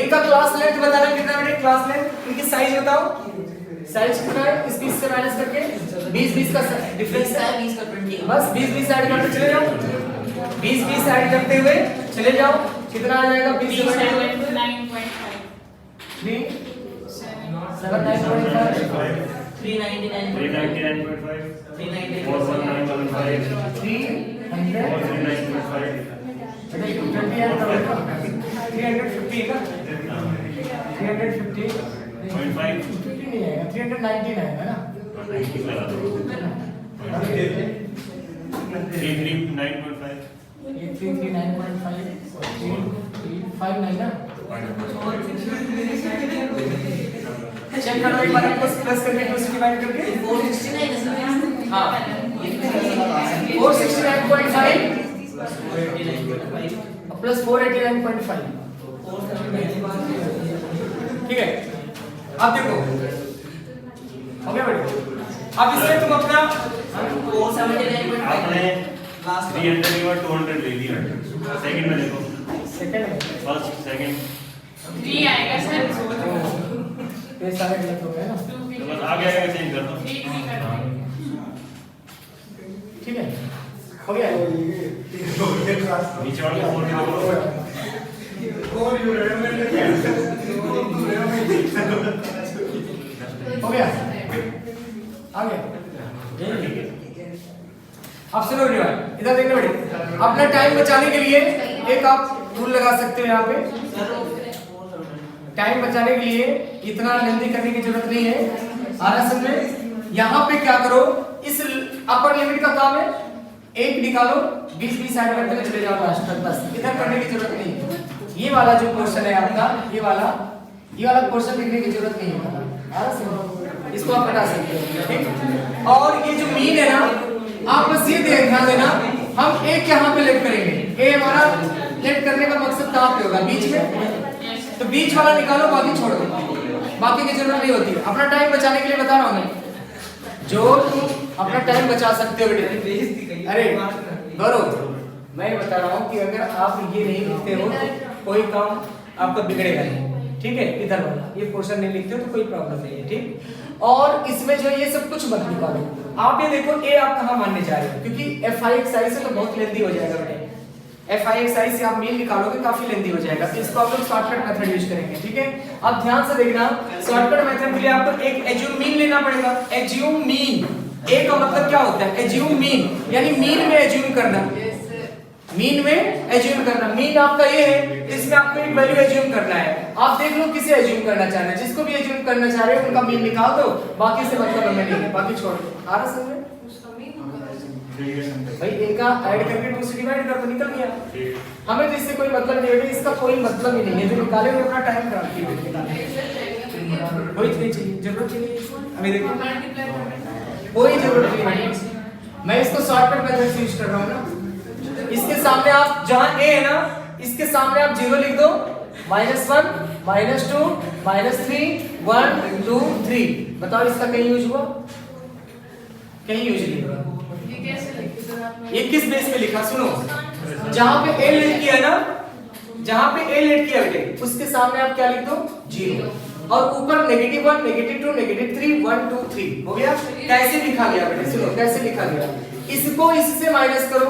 इनका क्लास लेंथ बताना कितना बेटे, क्लास लेंथ, इनकी साइज बताओ, साइज कितना है, इस 20 से माइनस करके 20 का डिफरेंस है, 20 का 20, बस 20 ऐड करते चले जाओ, 20 ऐड करते हुए चले जाओ, कितना आ जाएगा 20 से 399.5 399.5 419.5 399 है ना, 339.5 ना, चेक करो एक बार, इनको प्लस करके 2 से डिवाइड करके 469 है, हां 469.5 प्लस 489.5, ठीक है। अब देखो हो गया बेटे, अब इससे तुम अपना 479.5 आपने 300 और 200 ले लिया, सेकंड में देखो, सेकंड फर्स्ट सेकंड 3 आएगा सर, ये सारे गलत हो गए ना, तो बस आगे आगे चेंज कर दो, ठीक है हो गया, नीचे वाले 4 में हो गया आगे। अब सुनो इधर देखना बेटे, अपना टाइम बचाने के लिए एक आप रूल लगा सकते हो, यहाँ पे टाइम बचाने के लिए इतना लेंथी करने की जरूरत नहीं है, आराम में यहाँ पे क्या करो, इस अपर लिमिट का काम है, एक निकालो 20 ऐड करते हुए चले जाओ लास्ट तक, बस इधर करने की जरूरत नहीं है। ये वाला जो पोर्शन है आपका, ये वाला पोर्शन लिखने की जरूरत नहीं है, इसको आप हटा सकते हो, ठीक। और ये जो मीन है ना, आप बस ये ध्यान देना, हम एक यहाँ पे लेट करेंगे, ए हमारा लेट करने का मकसद कहाँ पे होगा, बीच में, तो बीच वाला निकालो, बाकी छोड़ दो, बाकी की जरूरत नहीं होती। अपना टाइम बचाने के लिए बता रहा हूँ मैं, जो तुम अपना टाइम बचा सकते हो बेटे, अरे गौरव मैं बता रहा हूँ कि अगर आप ये नहीं लिखते हो तो कोई काम आपका बिगड़ेगा नहीं, ठीक है। इधर वाला ये पोर्शन नहीं लिखते हो तो कोई प्रॉब्लम नहीं है, ठीक। और इसमें जो ये सब कुछ मत निकालो, आप ये देखो ए आप कहाँ मानने जा रहे हो, क्योंकि FI से तो बहुत लेंथी हो जाएगा बेटे, FI से आप मीन निकालोगे काफी लेंथी हो जाएगा, तो इसको आप लोग शॉर्टकट मेथड यूज करेंगे, ठीक है। अब ध्यान से देखना, शॉर्टकट मेथड के लिए आपको एक एज्यूम मीन लेना पड़ेगा, एज्यूम मीन, ए का मतलब क्या होता है, एज्यूम मीन, यानी मीन में एज्यूम करना, मीन में एज्यूम करना, मीन आपका ये है, इसमें आपको एक वैल्यू एज्यूम करना है, आप देख लो किसे एज्यूम करना चाह रहे हैं, जिसको भी एज्यूम करना चाह रहे हो उनका मीन निकाल दो, बाकी से मतलब हमें नहीं है, बाकी छोड़ दो। आ रहा समझ में भाई, इनका ऐड करके 2 से डिवाइड कर दो, निकल गया, हमें तो इससे कोई मतलब नहीं है, इसका कोई मतलब ही नहीं है, जो निकाले हुए अपना टाइम खराब किए, कोई नहीं चाहिए, जरूरत नहीं है, हमें देखो कोई जरूरत नहीं है, मैं इसको शॉर्टकट मेथड से यूज कर रहा हूँ ना। इसके सामने आप जहां ए है ना, इसके सामने आप 0 लिख दो, -1 -2 -3 1 2 3, बताओ इसका कहीं यूज हुआ, कहीं यूज नहीं होगा। ये कैसे लिखे सर आपने? ये किस बेस पे लिखा सुनो, जहां पे ए लेट किया है ना, जहां पे ए लेट किया बेटे उसके सामने आप क्या लिख दो 0 और ऊपर -1 -2 -3 1 2 3 हो गया। कैसे लिखा गया बेटे सुनो, कैसे लिखा गया, इसको इससे माइनस करो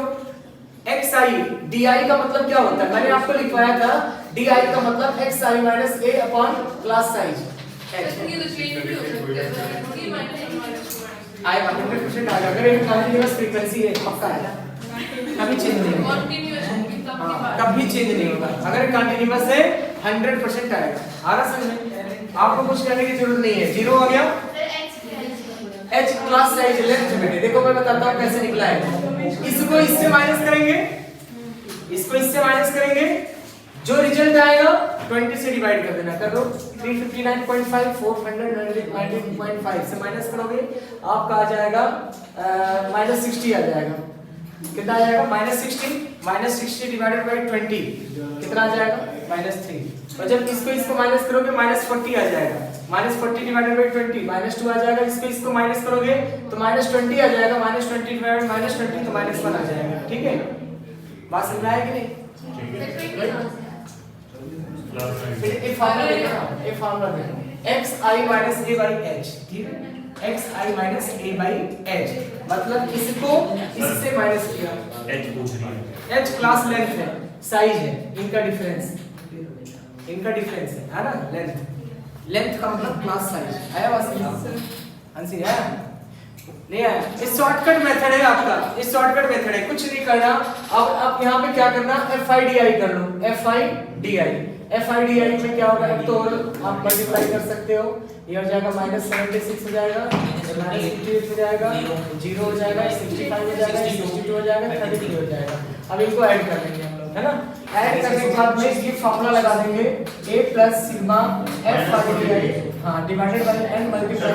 xi di का मतलब क्या होता है, मैंने आपको लिखवाया था di का मतलब xi minus a upon class size h ये तो चेंज नहीं हो सकता सर, ये माइनस आएगा 100% आएगा। अगर ये कंटीन्यूअस फ्रीक्वेंसी है पक्का आएगा, कभी चेंज नहीं होगा, कंटीन्यूअस कभी चेंज नहीं होगा। अगर कंटीन्यूअस है 100% आएगा। आ रहा समझ में? आपको कुछ करने की जरूरत नहीं है। 0 हो गया, h क्लास साइज लेंथ बेटे देखो मैं बताता हूं कैसे निकला है। इसको इससे माइनस करेंगे, इसको इससे माइनस करेंगे, जो रिजल्ट आएगा 20 से डिवाइड कर देना, कर दो 359.5 419.5 से माइनस करोगे आपका आ जाएगा -60 आ जाएगा। कितना आ जाएगा -60 डिवाइडेड बाय 20 कितना आ जाएगा -3। और जब इसको माइनस करोगे -40 आ जाएगा, -40 डिवाइडेड बाय 20 -2 आ जाएगा। इसको माइनस करोगे तो -20 आ जाएगा, -20 डिवाइडेड -20 तो -1 आ जाएगा। ठीक है, बात समझ में आई कि नहीं? एक फार्मूला देखो ना, एक फार्मूला देखो xi minus a by h, ठीक है, xi minus a by h मतलब इसको इससे माइनस किया, h पूछ रही है, h क्लास लेंथ है, साइज है, इनका डिफरेंस है ना, लेंथ का मतलब क्लास साइज। आया बात समझ? आंसर आया नहीं आया? इस शॉर्टकट मेथड है आपका, इस शॉर्टकट मेथड है, कुछ नहीं करना। अब आप यहाँ पे क्या करना, fi di कर लो, fi di में क्या होगा, तो आप मल्टीप्लाई कर सकते हो, ये हो जाएगा -76 हो जाएगा, -58 हो जाएगा, 0 हो जाएगा, 65 हो जाएगा, 62 हो जाएगा, 33 हो जाएगा। अब इनको ऐड कर लेंगे हम लोग, है ना। ऐड करने के बाद में ये फार्मूला लगा देंगे a plus sigma f di, हां, divided by n multiply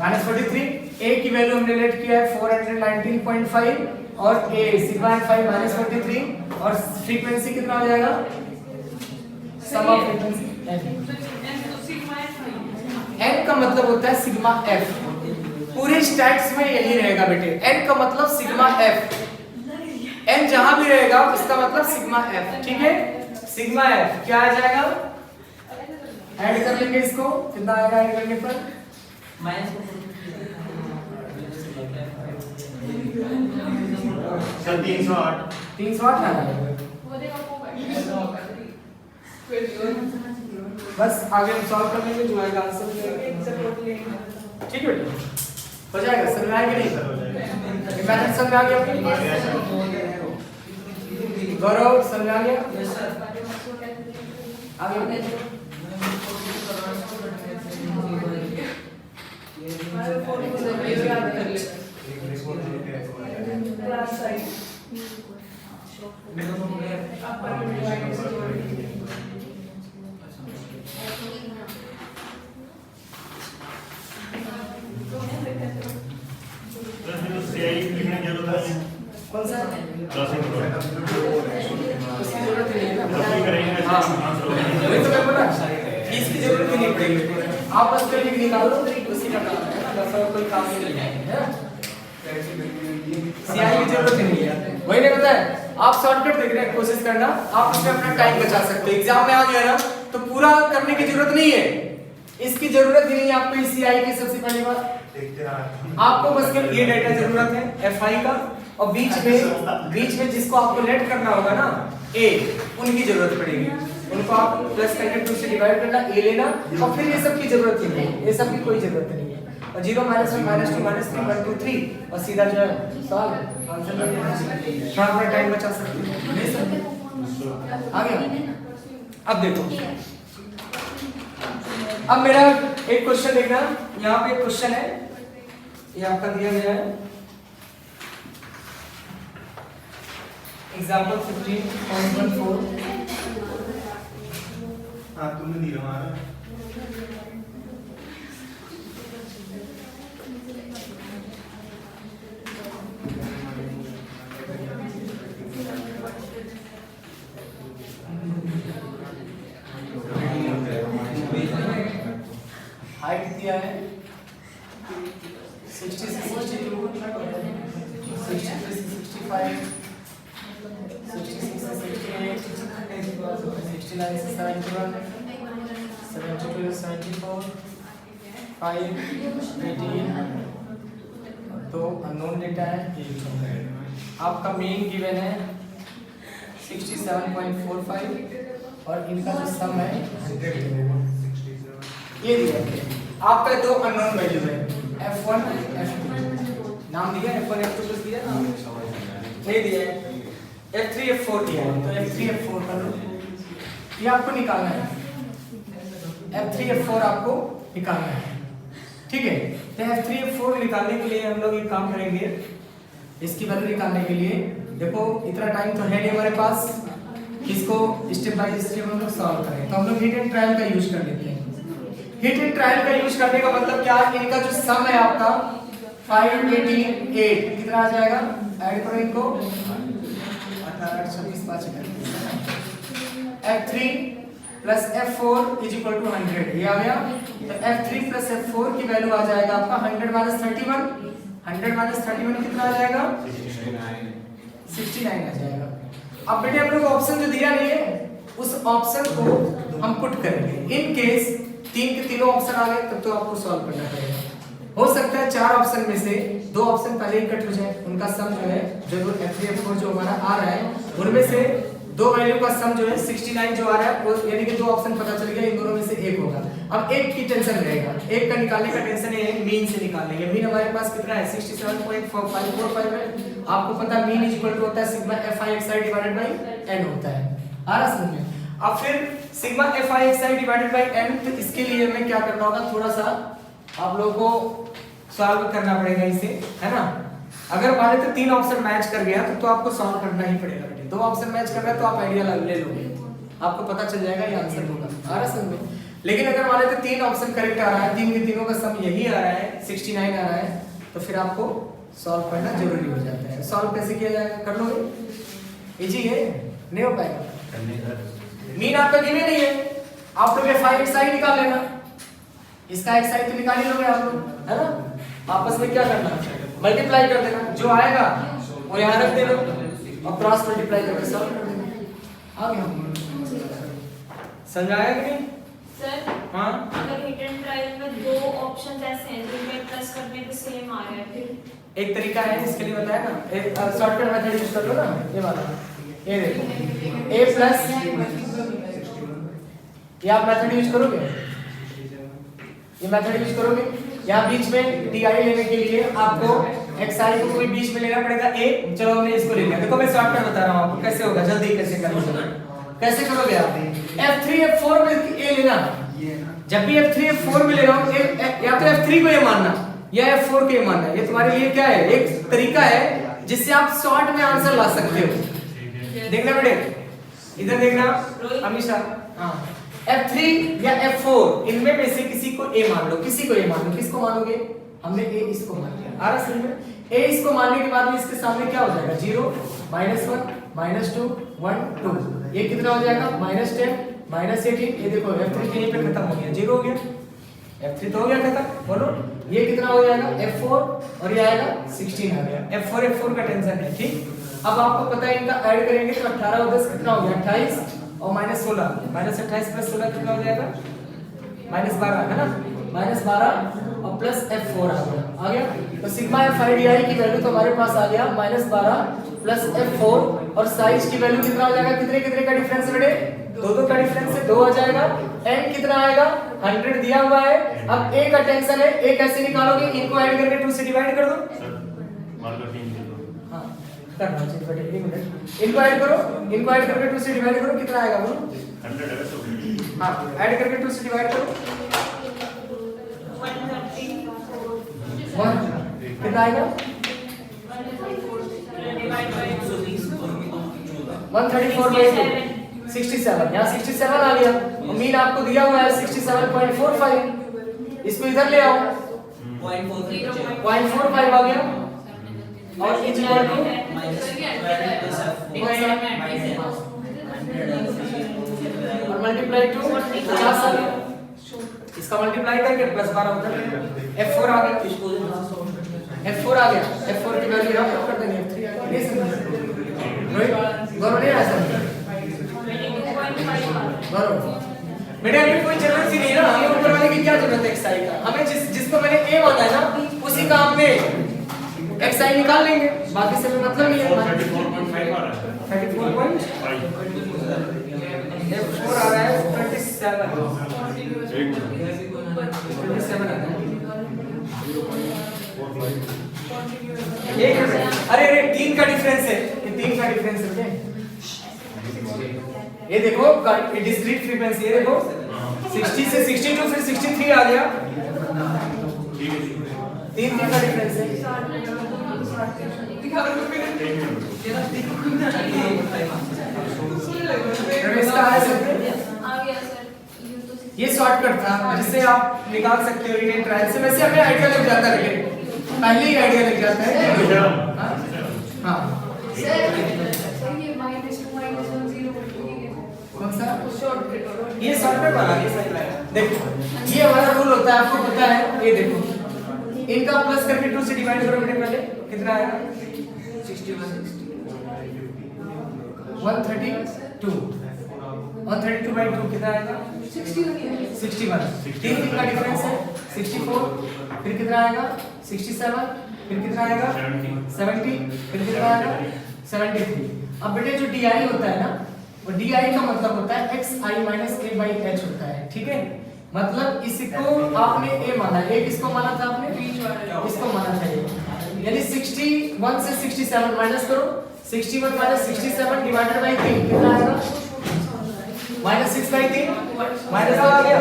-43 a की वैल्यू हमने लेट किया है 419.5 और a सिग्मा f -43 और फ्रीक्वेंसी कितना हो जाएगा, सम ऑफ फ्रीक्वेंसी n का मतलब होता है सिग्मा f, पूरे स्टैट्स में यही रहेगा बेटे, n का मतलब सिग्मा f, n जहां भी रहेगा उसका मतलब सिग्मा f, ठीक है। सिग्मा f क्या आ जाएगा, ऐड कर लेंगे इसको, कितना आएगा ऐड करने पर -308 आएगा। बस आगे हम सॉल्व कर लेंगे, जो आएगा आंसर मिलेगा, ठीक है बेटा, हो जाएगा। समझ में आएगा नहीं, ये मेथड समझ में आ गया आपको? गौरव समझ में आ गया? आगे कौन सा उसकी जरूरत नहीं है ना, हाँ वही तो मैं बोला, इसकी जरूरत ही नहीं पड़ेगी, आप बस लिख निकालो उसी का काम है ना, बस और कोई काम नहीं है ना, सीआई की जरूरत ही नहीं है। वही नहीं पता है, आप शॉर्टकट देख रहे हैं, कोशिश करना, आप उसमें अपना टाइम बचा सकते हो। एग्जाम में आ गया ना तो पूरा करने की जरूरत नहीं है, इसकी जरूरत ही नहीं है आपको सीआई की। सबसे पहली बात आपको बस केवल ये डेटा जरूरत है एफआई का, और बीच में जिसको आपको लेट करना होगा ना ए, उनकी जरूरत पड़ेगी, उनको आप प्लस करके 2 से डिवाइड करना, ए लेना, और फिर ये सब की जरूरत नहीं है, ये सब की कोई जरूरत नहीं है। और 0 -1 -2 -3 1 2 3 और सीधा जो है सॉल्व आंसर कर देना, थोड़ा थोड़ा टाइम बचा सकते हैं। आ गया? अब देखो, अब मेरा एक क्वेश्चन देखना, यहाँ पे एक क्वेश्चन है, ये आपका दिया गया है, एग्जाम्पल 15.14। हाँ तुमने दी हमारा हाइट कितनी क्या है 60 से 62, 63 से 65, 66 से 68, 69 से 71, 72 से 74, 5, 18, तो अननोन डेटा है। आपका मेन गिवन है 67.45 और इनका जो सम है 100 ये दिया है। आपका दो अननोन वैल्यू है f1 f2, नाम दिया f1 f2 कुछ दिया ये दिया है, f3 f4 दिया है, तो f3 f4 कर लो, ये आपको निकालना है, f3 f4 आपको निकालना है, ठीक है। तो f3 f4 निकालने के लिए हम लोग ये काम करेंगे, इसकी वैल्यू निकालने के लिए देखो इतना टाइम तो है नहीं हमारे पास, इसको स्टेप बाय स्टेप हम लोग सॉल्व करें। तो हम लोग हिट एंड ट्रायल का यूज कर लेते हैं। हिट एंड ट्रायल का यूज करने का मतलब क्या है, इनका जो सम है आपका 588 कितना आ जाएगा, ऐड करो इनको 18 26 5 f3 plus f4 is equal to 100 ये आ गया। तो f3 प्लस f4 की वैल्यू आ जाएगा आपका 100 माइनस 31, 100 माइनस 31 कितना आ जाएगा 69 आ जाएगा। अब बेटे हम लोग ऑप्शन जो दिया नहीं है उस ऑप्शन को हम पुट करेंगे। इन केस तीन के तीनों ऑप्शन आ गए तब तो आपको सॉल्व करना पड़ेगा। हो सकता है चार ऑप्शन में से दो ऑप्शन पहले ही कट हो जाए, उनका सम जो है जरूर f3 f4 जो हमारा आ रहा है उनमें से दो वैल्यू का सम जो है 69 जो आ रहा है वो यानी कि दो ऑप्शन पता चल गया, इन दोनों में से एक होगा। अब एक की टेंशन रहेगा, एक का निकालने का टेंशन है मीन से निकालेंगे। मीन हमारे पास कितना है 67.545 है। आपको पता है मीन इज इक्वल टू होता है sigma fi divided by n होता है, आ रहा समझ में। अब फिर sigma fi divided by n, तो इसके लिए हमें क्या करना होगा, थोड़ा सा आप लोगों को सॉल्व करना पड़ेगा इसे, है ना। अगर मान लेते तीन ऑप्शन मैच कर गया तो आपको सॉल्व करना ही पड़ेगा बेटे। दो ऑप्शन मैच कर रहा है तो आप आइडिया ले लोगे, आपको पता चल जाएगा ये आंसर होगा, आ रहा समझ में। लेकिन अगर मान लेते तीन ऑप्शन करेक्ट आ रहा है, तीन के तीनों का सम यही आ रहा है 69 आ रहा है, तो फिर आपको सॉल्व करना जरूरी हो जाता है। सॉल्व कैसे किया जाएगा, कर लोगे, इजी है, नहीं हो पाएगा। मीन आपका गिवन नहीं है, आप लोग fi निकाल लेना, इसका xi तो निकाल ही लोगे आप लोग, है ना। आपस में क्या करना, मल्टीप्लाई कर देना, जो आएगा वो यहाँ रख देना और क्रॉस मल्टीप्लाई करके सॉल्व कर देना। आ गया, समझ आया कि नहीं सर? हाँ, अगर हिट एंड ट्रायल में दो ऑप्शंस ऐसे हैं जिनमें प्लस करने पे सेम आ रहा है, फिर एक तरीका है इसके लिए बताया ना, एक शॉर्टकट मेथड यूज कर लो ना, ये वाला, ये देखो a प्लस ये आप मेथड यूज करोगे, ये मेथड यूज करोगे। यहाँ बीच में di लेने के लिए आपको xi को कोई बीच में लेना पड़ेगा a, चलो हमने इसको ले लिया। देखो मैं शॉर्टकट बता रहा हूँ आपको कैसे होगा, जल्दी कैसे करोगे, कैसे करोगे आप f3 f4 में a लेना, जब भी f3 f4 में ले रहा हूँ या तो f3 को ये मानना या f4 को ये मानना, ये तुम्हारे लिए क्या है, एक तरीका है जिससे आप शॉर्ट में आंसर ला सकते हो। देखना बेटे, इधर देखना हमेशा, हाँ f3 या f4 इनमें में से किसी को a मान लो, किसी को a मान लो। किसको मानोगे, हमने a इसको मान लिया, आ रहा समझ में। a इसको मानने के बाद में इसके सामने क्या हो जाएगा 0 -1 -2 1 2, ये कितना हो जाएगा -10 -18। ये देखो f3 यहीं पे खत्म हो गया, 0 हो गया, f3 तो हो गया खत्म। बोलो ये कितना हो जाएगा f4 और ये आएगा 16 आ गया। f4 का टेंशन है, ठीक। अब आपको पता है इनका ऐड करेंगे तो 18 और 10 कितना हो गया 28 और -16, -28 + 16 कितना हो जाएगा -12, है ना। -12 और प्लस f4 आ गया। तो सिग्मा fi di की वैल्यू तो हमारे पास आ गया -12 प्लस f4 और साइज की वैल्यू कितना हो जाएगा, कितने कितने का डिफरेंस है बेटे, दो का डिफरेंस है, 2 आ जाएगा। n कितना आएगा 100 दिया हुआ है। अब a का टेंशन है, a कैसे निकालोगे, इनको ऐड करके 2 से डिवाइड कर दो। हां करना चाहिए बेटे, 1 मिनट, इनको ऐड करो, इनको ऐड करके 2 से डिवाइड करो, कितना आएगा बोलो 100 है तो हां ऐड करके 2 से डिवाइड करो 1 कितना आएगा 134/2 67, यहाँ 67 आ गया। मीन आपको दिया हुआ है 67.45, इसको इधर ले आओ 0.45 आ गया और इज इक्वल टू और मल्टीप्लाई टू 50 आ गया। इसका मल्टीप्लाई करके प्लस 12 होता है F4 आ गया F4 आ गया F4 की वैल्यू यहां पुट कर देंगे F3 आ गया ये समझ रोहित गौरव नहीं आ सकता गौरव बेटा अभी कोई जरूरत ही नहीं ना हमें ऊपर वाले की क्या जरूरत है xi का हमें जिसको मैंने a माना है ना उसी का हमने xi निकाल लेंगे बाकी से मतलब नहीं है 34.5 आ रहा है 34.5 F4 आ रहा है 27 एक अरे 3 का डिफरेंस है ये 3 का डिफरेंस है ये देखो डिस्क्रीट फ्रीक्वेंसी ये देखो 60 से 62 फिर 63 आ गया 3 का डिफरेंस है इसका है सर ये शॉर्टकट था जिससे आप निकाल सकते हो रिटेन ट्रायल से वैसे हमें आइडिया लग जाता है पहले ही आइडिया लग जाता है हां कौन सा ये शॉर्टकट वाला ये सही लगा देखो ये हमारा रूल होता है आपको पता है ये देखो इनका प्लस करके 2 से डिवाइड करो बेटे पहले कितना आएगा 132 by 2 कितना आएगा 61 तीन का डिफरेंस है 64 फिर कितना आएगा 67 फिर कितना आएगा 70 फिर कितना आएगा 73 अब बेटे जो di होता है ना वो di का मतलब होता है xi - a/h होता है ठीक है मतलब इसको आपने a माना a किसको माना था आपने इसको माना था यानी 61 से 67 माइनस करो 61 - 67 डिवाइडेड बाय 3 कितना आएगा -6/3 माइनस आ गया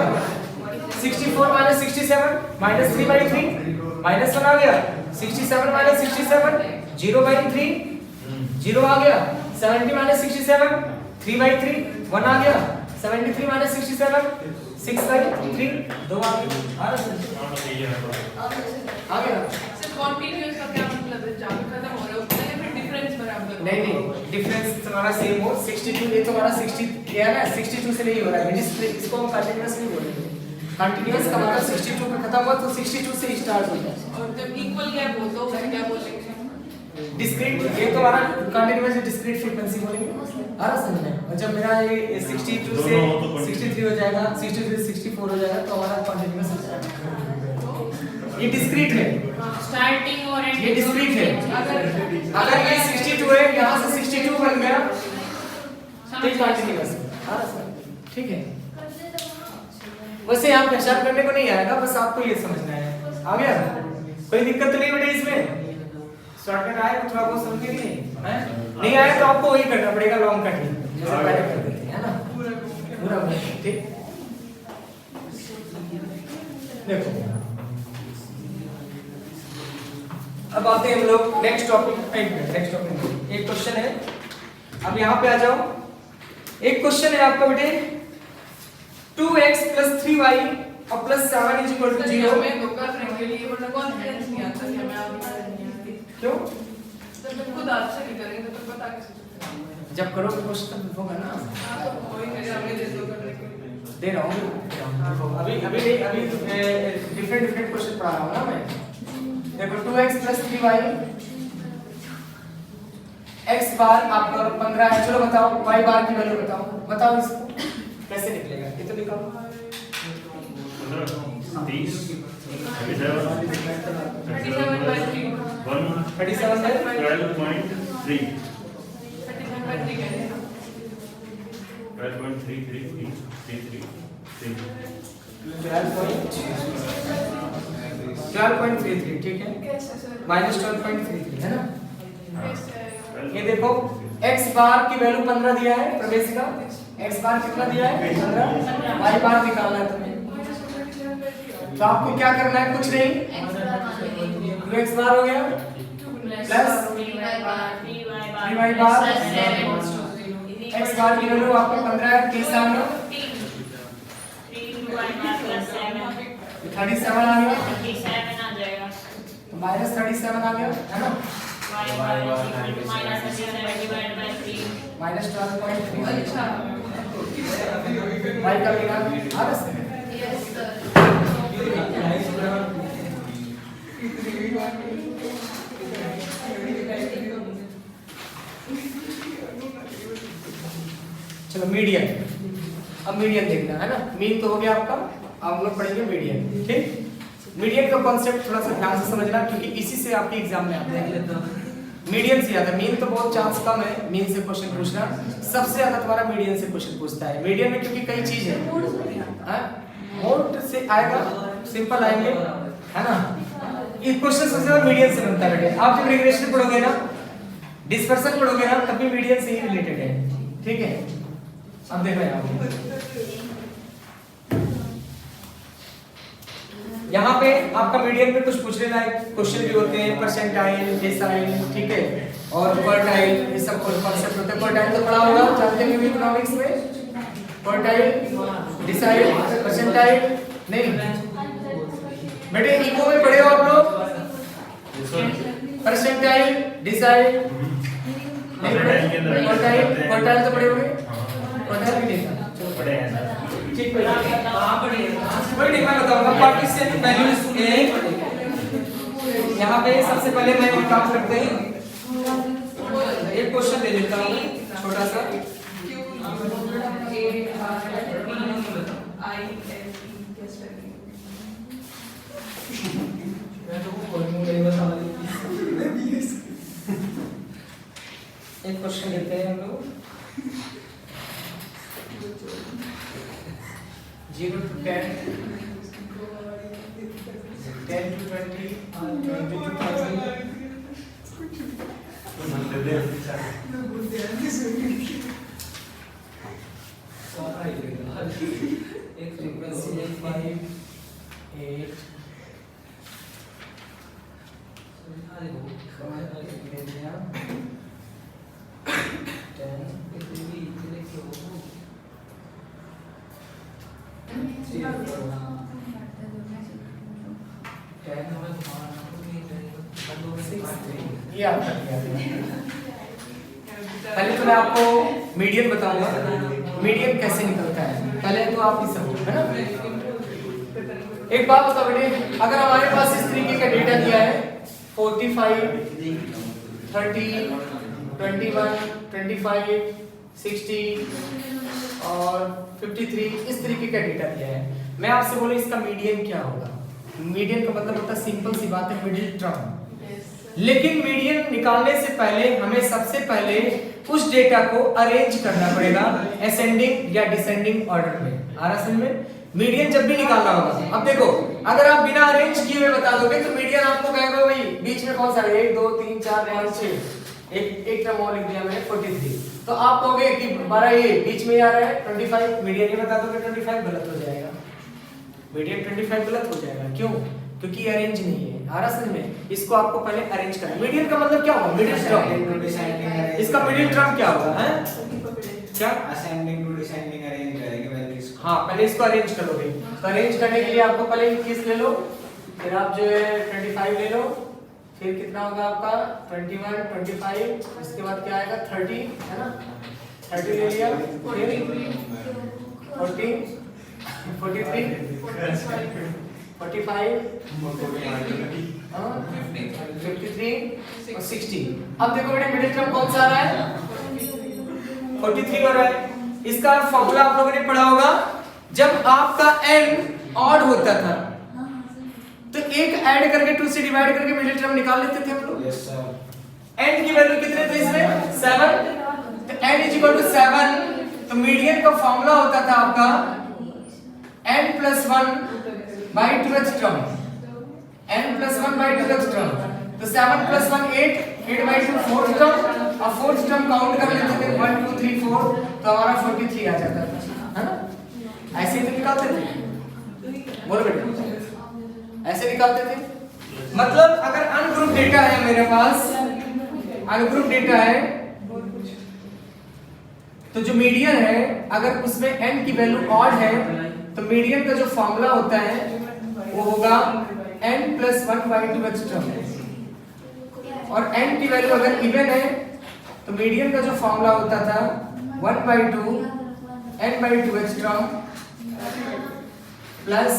64 - 67 -3/3 -1 आ गया 67 - 67 0/3 0 आ गया 70 - 67 3/3 1 आ गया 73 - 67 6/3 2 आ गया आ रहा आ गया सर कंटीन्यूअस का क्या मतलब है जब खत्म हो रहा है उसमें फिर डिफरेंस बराबर नहीं डिफरेंस तुम्हारा सेम हो 62 ये तो हमारा 60 क्या है ना 62 से नहीं हो रहा है इसको हम कंटीन्यूअस नहीं बोलेंगे कंटीन्यूअस का मतलब 62 पे खत्म हुआ तो 62 से स्टार्ट होता है और जब इक्वल गैप हो तो उसे क्या बोलेंगे डिस्क्रीट ये तो हमारा कंटीन्यूअस डिस्क्रीट फ्रीक्वेंसी बोलेंगे आ रहा समझ में और जब मेरा ये 62 से 63 हो जाएगा 62 से 64 हो जाएगा तो हमारा कंटीन्यूअस हो जाएगा ये डिस्क्रीट है स्टार्टिंग और एंड ये डिस्क्रीट है अगर ये 62 है यहां से 62 बन गया तो कंटीन्यूअस आ रहा सर ठीक है वैसे यहाँ पहचान करने को नहीं आएगा बस आपको ये समझना है आ गया कोई दिक्कत तो नहीं बेटे इसमें शॉर्टकट आया थोड़ा बहुत समझ नहीं है नहीं आया तो आपको वही करना पड़ेगा लॉन्ग कट जैसे पहले करते थे है ना पूरा ठीक देखो अब आते हैं हम लोग नेक्स्ट टॉपिक एक क्वेश्चन है अब यहाँ पे आ जाओ एक क्वेश्चन है आपका बेटे 2x + 3y और +7 = 0 में धोखा करने के लिए वरना कॉन्फिडेंस नहीं आता कि हमें आप क्यों जब तुम खुद आपसे नहीं करेंगे तो पता कैसे चलेगा जब करोगे क्वेश्चन तब होगा ना तो कोई करे हमें दे दो करने के लिए दे रहा हूँ अभी डिफरेंट क्वेश्चन पढ़ा रहा हूँ ना मैं देखो 2x + 3y x बार आपका 15 है चलो बताओ y बार की वैल्यू बताओ इसको कैसे निकलेगा ये तो निकालो 30 37 है 12.3 12.33 ठीक है -12.33 है ना ये देखो x बार की वैल्यू 15 दिया है प्रवेशिका x बार कितना दिया है 15 y बार निकालना है तुम्हें तो आपको क्या करना है कुछ नहीं 2x बार हो गया प्लस 3y बार x बार की वैल्यू आपको 15 है 30 आ गया 37 आ गया तो -37 आ गया है ना -12.3 अच्छा y का निकाल आ रहा है चलो मीडियन, अब मीडियन देखना है ना, मीन तो हो गया आपका, अब हम लोग पढ़ेंगे मीडियन। ठीक, मीडियन का कॉन्सेप्ट थोड़ा सा ध्यान से समझना क्योंकि इसी से आपके एग्जाम में आता है। मीडियन से ज्यादा, मीन तो बहुत चांस कम है मीन से क्वेश्चन पूछना, सबसे ज्यादा तुम्हारा मीडियन से क्वेश्चन पूछता है। मीडियन में क्योंकि कई चीज है, मोड से आएगा, सिंपल आएंगे, है ना। ये क्वेश्चन सबसे ज्यादा मीडियन से बनता है। आप जब रिग्रेशन पढ़ोगे ना, डिस्पर्सन पढ़ोगे ना, तब भी मीडियन से ही रिलेटेड है। ठीक है, अब देखो यहाँ पे आपका मीडियन में कुछ पूछने लायक क्वेश्चन भी होते हैं, परसेंटाइल, डेसाइल, ठीक है, और क्वार्टाइल, ये सब कॉन्सेप्ट होते हैं। क्वार्टाइल तो पढ़ा होगा, जानते हैं इकोनॉमिक्स में, क्वार्टाइल, डेसाइल, परसेंटाइल नहीं बेटे, इको में पढ़े हो आप लोग, परसेंटाइल, डेसाइल नहीं, क्वार्टाइल तो पढ़े होंगे, क्वार्टाइल भी नहीं था, पढ़े हैं सर। ठीक है, कोई नहीं, मैं बताऊंगा पार्टीशन वैल्यूज ए। यहाँ पे सबसे पहले मैं एक काम करते हैं, एक क्वेश्चन ले लेता हूँ छोटा सा। एक क्वेश्चन लेते हैं हम लोग, 0 to 10, 10 to 20, 20 to 30. एक फ्रीक्वेंसी है 5, 8, ये आपका पहले तो मैं आपको मीडियन बताऊंगा, मीडियन कैसे निकलता है, पहले तो आप ये समझो, है ना। एक बात बताओ बेटे, अगर हमारे पास इस तरीके का डेटा दिया है 45, 30, 21, 25, 60 और 53, इस तरीके का डेटा दिया है। मैं आपसे बोलूं इसका मीडियन क्या होगा। मीडियन का मतलब होता है, सिंपल सी बात है, मिडिल टर्म। लेकिन मीडियन निकालने से पहले हमें सबसे पहले उस डेटा को अरेंज करना पड़ेगा असेंडिंग या डिसेंडिंग ऑर्डर में। आ रहा समझ में? मीडियन जब भी निकालना होगा, अब देखो अगर आप बिना अरेंज किए हुए बता दोगे तो मीडियन आपको कहेगा भाई बीच में कौन सा है, 1 2 3 4 5 6, एक टर्म और लिख दिया मैंने 43, तो आप कहोगे कि हमारा ये बीच में आ रहा है 25, मीडियन ही बता दोगे 25, गलत हो जाएगा। मीडियन 25 गलत हो जाएगा, क्यों? क्योंकि अरेंज नहीं है। आ रहा समझ में? इसको आपको पहले अरेंज करना। मीडियन का मतलब क्या होगा? Middle term. इसका मिडिल टर्म क्या होगा? हैं क्या? असेंडिंग टू डिसेंडिंग अरेंज करेंगे वैल्यूज। हाँ, पहले इसको अरेंज करोगे, तो अरेंज करने के लिए आपको पहले किस ले लो, फिर आप जो है 25 ले लो, फिर कितना होगा आपका 21, 25, इसके बाद क्या आएगा 30, है ना, 30 ले लिया, फिर 40, 43, 45, 53 और 60। अब देखो बेटे मिडिल टर्म कौन सा आ रहा है? 43 हो रहा है। इसका फॉर्मूला आप लोगों ने पढ़ा होगा, जब आपका n ऑड होता था तो एक ऐड करके 2 से डिवाइड करके मिडिल टर्म निकाल लेते थे हम लोग। Yes sir. n की वैल्यू कितने थे इसमें? 7, तो n = 7, तो मीडियन का फॉर्मूला होता था आपका n + 1 / 2th term, n + 1 / 2th term, तो 7 + 1 8, 8/2 4th टर्म, और 4th टर्म काउंट कर लेते थे 1 2 3 4, तो हमारा 43 आ जाता था, है ना। ऐसे ही निकालते थे, बोलो बेटा, ऐसे निकालते थे। मतलब अगर अनग्रुप डेटा है मेरे पास, अनग्रुप डेटा है, तो जो मीडियन है अगर उसमें n की वैल्यू ऑड है तो मीडियन का जो फॉर्मूला होता है वो होगा n + 1 / 2th टर्म, और n की वैल्यू अगर इवन है तो मीडियन का जो फॉर्मूला होता था 1/2 n / 2th term plus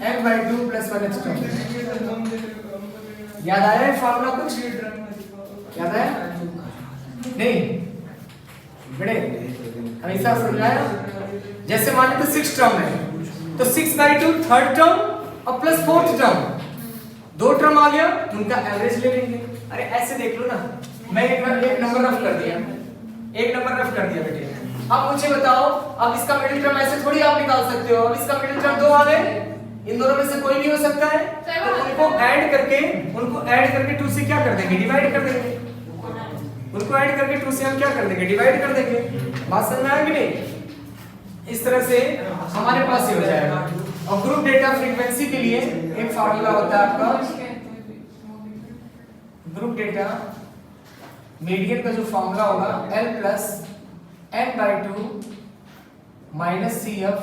n/2 + 1th term. याद आया है फॉर्मूला कुछ? याद आया? नहीं बड़े हमेशा समझाया। जैसे मान लो 6 टर्म है तो 6/2 थर्ड टर्म और प्लस फोर्थ टर्म, 2 टर्म आ गया, उनका एवरेज ले लेंगे। अरे ऐसे देख लो ना, मैं एक नंबर रफ कर दिया, एक नंबर रफ कर दिया बेटे। अब मुझे बताओ, अब इसका मिडिल टर्म ऐसे थोड़ी आप निकाल सकते हो। अब इसका मिडिल टर्म 2 आ गए, इन दोनों में से कोई भी हो सकता है, तो उनको ऐड करके 2 से क्या कर देंगे? डिवाइड कर देंगे। उनको ऐड करके 2 से हम क्या कर देंगे? डिवाइड कर देंगे। बात समझ में आया कि नहीं? इस तरह से हमारे पास ये हो जाएगा। और ग्रुप डेटा फ्रीक्वेंसी के लिए एक फार्मूला होता है आपका, ग्रुप डेटा मीडियन का जो फार्मूला होगा L plus n/2 minus CF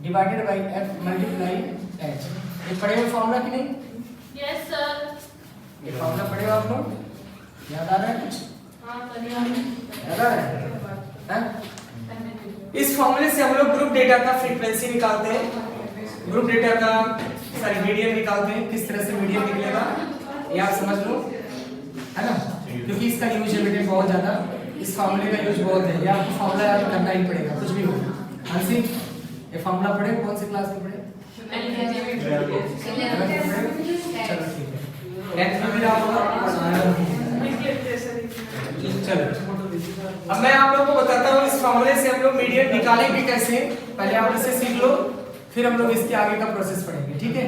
divided by F multiply H। ये पढ़े हुए फार्मूला की नहीं? Yes sir. ये फार्मूला पढ़े हो आप लोग? याद आ रहा है कुछ? हाँ बढ़िया। याद आ रहा है? इस फार्मूले से हम लोग ग्रुप डेटा का फ्रीक्वेंसी निकालते हैं, ग्रुप डेटा का सॉरी मीडियन निकालते हैं। किस तरह से मीडियन निकलेगा ये आप समझ लो, है ना? क्योंकि इसका यूज है बेटे बहुत ज्यादा, इस फार्मूले का यूज बहुत है। ये आपको फार्मूला याद करना ही पड़ेगा कुछ भी हो। हंसी ये फार्मूला पढ़े? कौन सी क्लास में पढ़े? चलो ठीक है, 10th में भी आप लोग। चलो अब मैं आप लोगों को बताता हूँ इस फार्मूले से हम लोग मीडियन निकालेंगे कैसे। पहले आप इसे सीख लो, फिर हम लोग इसके आगे का प्रोसेस पढ़ेंगे, ठीक है?